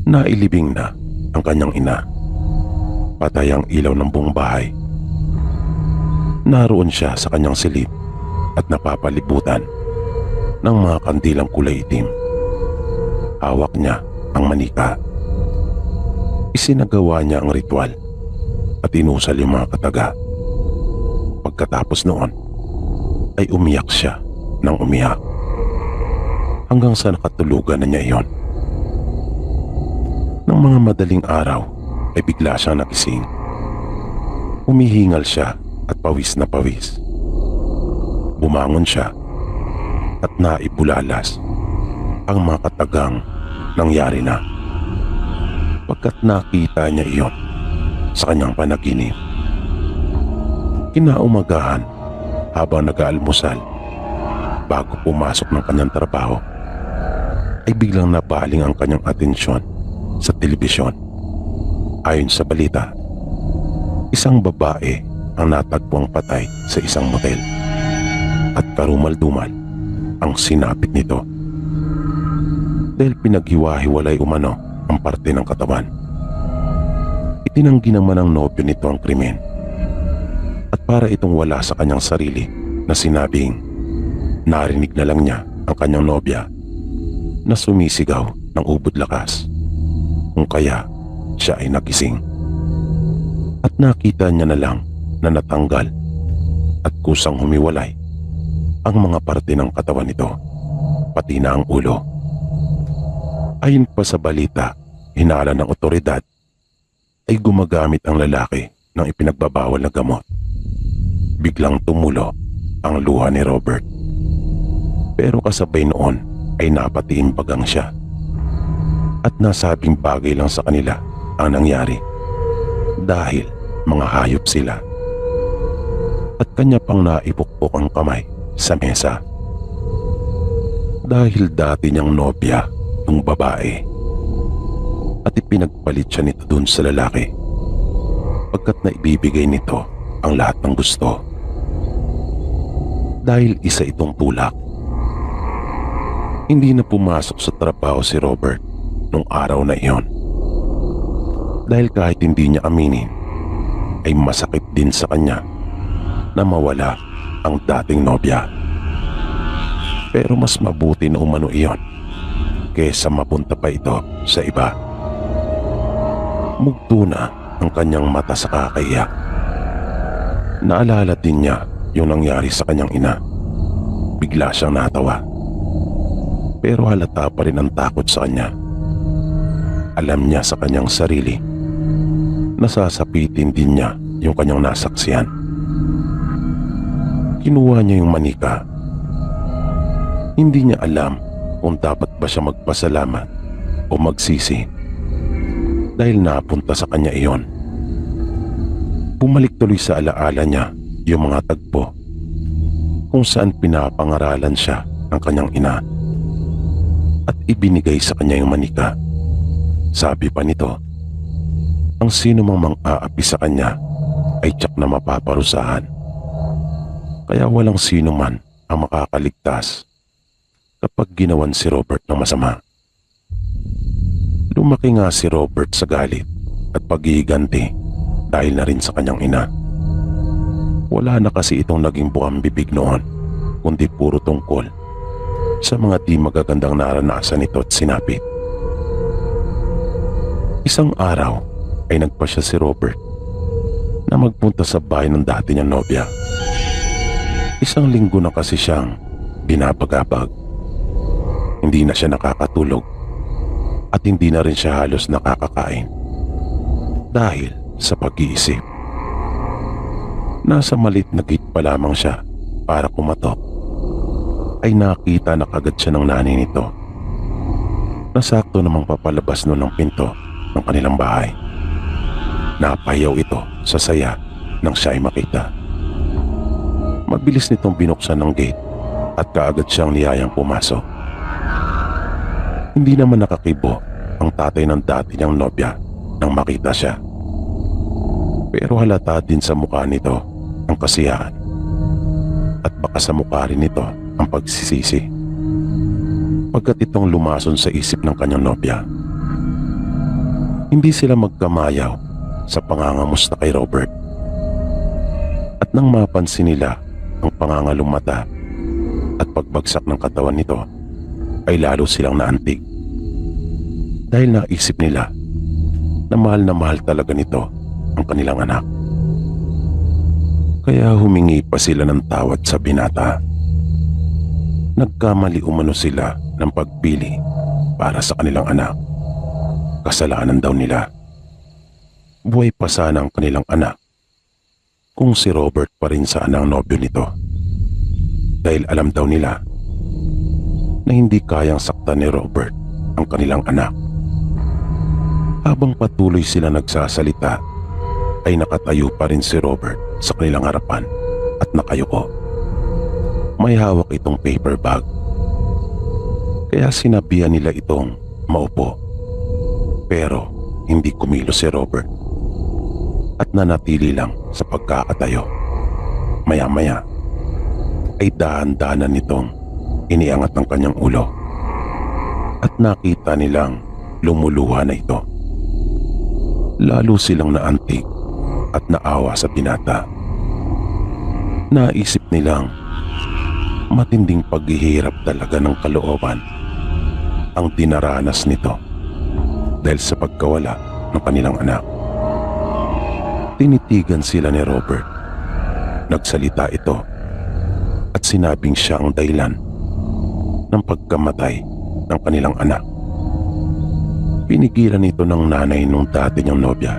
Nailibing na ang kanyang ina. Patay ang ilaw ng buong bahay. Naroon siya sa kanyang silid at napapalibutan ng mga kandilang kulay itim. Hawak niya ang manika. Isinagawa niya ang ritual at inusal yung mga kataga. Pagkatapos noon ay umiyak siya ng umiyak hanggang sa nakatulugan na niya iyon. Nang mga madaling araw ay bigla siyang nagising. Humihingal siya at pawis na pawis. Bumangon siya at naibulalas ang mga katagang nangyari na. Pagkat nakita niya iyon sa kanyang panaginip. Kinaumagahan habang nag-aalmusal bago pumasok ng kanyang trabaho ay biglang nabaling ang kanyang atensyon sa telebisyon. Ayon sa balita, isang babae ang natagpuang patay sa isang motel at karumal-dumal ang sinapit nito dahil pinaghiwa-hiwalay umano ang parte ng katawan. Itinanggi naman ng nobyo nito ang krimen at para itong wala sa kanyang sarili na sinabing narinig na lang niya ang kanyang nobya na sumisigaw ng ubod lakas kung kaya siya ay nagising at nakita niya na lang na natanggal at kusang humiwalay ang mga parte ng katawan nito pati na ang ulo. Ayon pa sa balita, hinala ng otoridad ay gumagamit ang lalaki ng ipinagbabawal na gamot. Biglang tumulo ang luha ni Robert. Pero kasabay noon ay napatiimbagang siya. At nasabing bagay lang sa kanila ang nangyari dahil mga hayop sila. At kanya pang naipukpok ang kamay sa mesa. Dahil dati niyang nobya yung babae at ipinagpalit siya nito dun sa lalaki pagkat na ibibigay nito ang lahat ng gusto. Dahil isa itong tulak, hindi na pumasok sa trabaho si Robert nung araw na iyon. Dahil kahit hindi niya aminin, ay masakit din sa kanya na mawala ang dating nobya. Pero mas mabuti na umano iyon kesa mapunta pa ito sa iba. Mugto na ang kanyang mata sa kakaiyak. Naalala din niya yung nangyari sa kanyang ina. Bigla siyang natawa. Pero halata pa rin ang takot sa kanya. Alam niya sa kanyang sarili na sasapitin din niya yung kanyang nasaksihan. Kinuha niya yung manika. Hindi niya alam kung dapat ba siya magpasalamat o magsisi dahil napunta sa kanya iyon. Bumalik tuloy sa alaala niya yung mga tagpo kung saan pinapangaralan siya ng kanyang ina at ibinigay sa kanya yung manika. Sabi pa nito, ang sino mang mang-aapi sa kanya ay tiyak na mapaparusahan. Kaya walang sino man ang makakaligtas kapag ginawan si Robert ng masama. Lumaki nga si Robert sa galit at paghihiganti dahil na rin sa kanyang ina. Wala na kasi itong naging buwang bibig noon, kundi puro tungkol sa mga di magagandang naranasan nito at sinapit. Isang araw ay nagpasya si Robert na magpunta sa bahay ng dati niyang nobya. Isang linggo na kasi siyang binabagabag. Hindi na siya nakakatulog at hindi na rin siya halos nakakakain dahil sa pag-iisip. Nasa malit na gate pa lamang siya para kumatok ay nakita na kagad siya ng nanay nito na sakto namang papalabas noon ng pinto ng kanilang bahay. Napayaw ito sa saya nang siya ay makita. Mabilis nitong binuksan ng gate at kaagad siyang niyayang pumasok. Hindi naman nakakibo ang tatay ng dati niyang nobya nang makita siya. Pero halata din sa mukha nito ang kasiyahan at baka sa mukha rin nito ang pagsisisi pagkat itong lumason sa isip ng kanyang nobya. Hindi sila magkamayaw sa pangangamusta kay Robert. At nang mapansin nila ang pangangalong mata at pagbagsak ng katawan nito, ay lalo silang naantig. Dahil naisip nila na mahal talaga nito ang kanilang anak. Kaya humingi pa sila ng tawad sa binata. Nagkamali umano sila ng pagpili para sa kanilang anak. Kasalanan daw nila. Buhay pa sana ang kanilang anak kung si Robert pa rin sana ang nobyo nito. Dahil alam daw nila na hindi kayang saktan ni Robert ang kanilang anak. Habang patuloy sila nagsasalita, ay nakatayo pa rin si Robert sa kanilang harapan at nakayuko. May hawak itong paper bag. Kaya sinabihan nila itong maupo. Pero hindi kumilos si Robert at nanatili lang sa pagkakatayo. Maya-maya ay dahan-dahanan nitong iniangat ang kanyang ulo at nakita nilang lumuluha na ito. Lalo silang naantig at naawa sa binata. Naisip nilang matinding paghihirap talaga ng kalooban ang dinaranas nito dahil sa pagkawala ng kanilang anak. Tinitigan sila ni Robert. Nagsalita ito at sinabing siya ang dahilan ng pagkamatay ng kanilang anak. Pinigilan ito ng nanay nung dati niyang nobya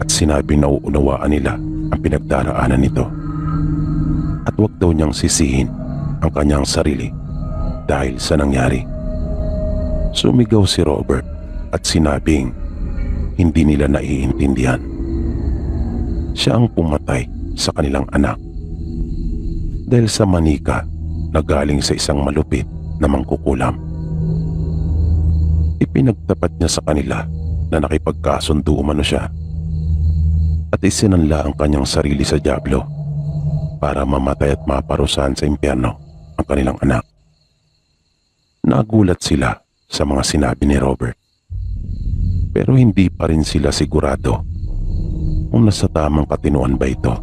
at sinabing nauunawaan nila ang pinagdaraanan nito at huwag daw niyang sisihin ang kanyang sarili dahil sa nangyari. Sumigaw si Robert at sinabing hindi nila naiintindihan. Siya ang pumatay sa kanilang anak dahil sa manika na galing sa isang malupit na mangkukulam. Ipinagtapat niya sa kanila na nakipagkasundo umano siya at isinanla ang kanyang sarili sa dyablo para mamatay at maparusahan sa impyerno ang kanilang anak. Nagulat sila sa mga sinabi ni Robert, pero hindi pa rin sila sigurado kung nasa tamang katinuan ba ito.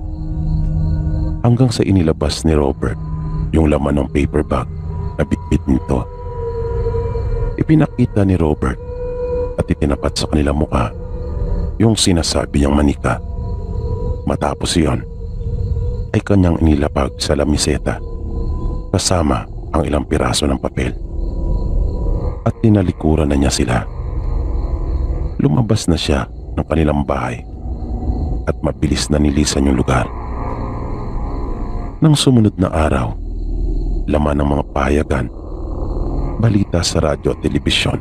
Hanggang sa inilabas ni Robert yung laman ng paper bag na bitbit nito. Ipinakita ni Robert at itinapat sa kanilang mukha yung sinasabi niyang manika. Matapos iyon ay kanyang inilapag sa lamiseta kasama ang ilang piraso ng papel at tinalikuran na niya sila. Lumabas na siya ng kanilang bahay at mabilis na nilisan yung lugar. Nang sumunod na araw, laman ng mga payagan, balita sa radyo at telebisyon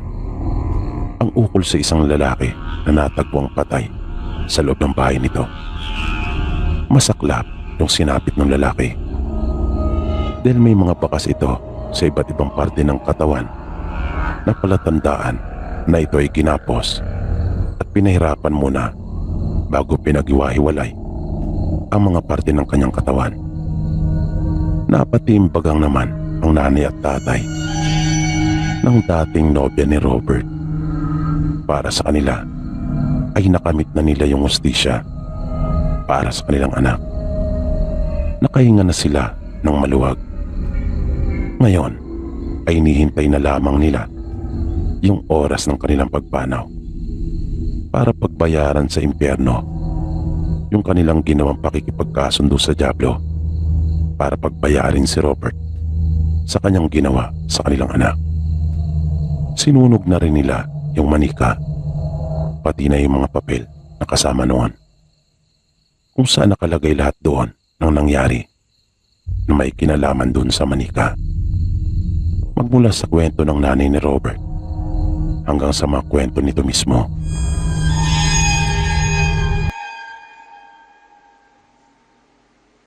ang ukol sa isang lalaki na natagpuang patay sa loob ng bahay nito. Masaklap yung sinapit ng lalaki dahil may mga bakas ito sa iba't ibang parte ng katawan na palatandaan na ito ay ginapos at pinahirapan muna bago pinag-iwahiwalay ang mga parte ng kanyang katawan. Napatimbagang naman ang nanay at tatay ng dating nobya ni Robert. Para sa kanila ay nakamit na nila yung hustisya para sa kanilang anak. Nakahinga na sila ng maluwag. Ngayon ay inihintay na lamang nila yung oras ng kanilang pagpanaw para pagbayaran sa impyerno yung kanilang ginawang pakikipagkasundo sa dyablo, para pagbayarin si Robert sa kanyang ginawa sa kanilang anak. Sinunog na rin nila yung manika, pati na yung mga papel na kasama noon, kung saan nakalagay lahat doon ng nangyari na may kinalaman doon sa manika. Magmula sa kwento ng nanay ni Robert hanggang sa mga kwento nito mismo,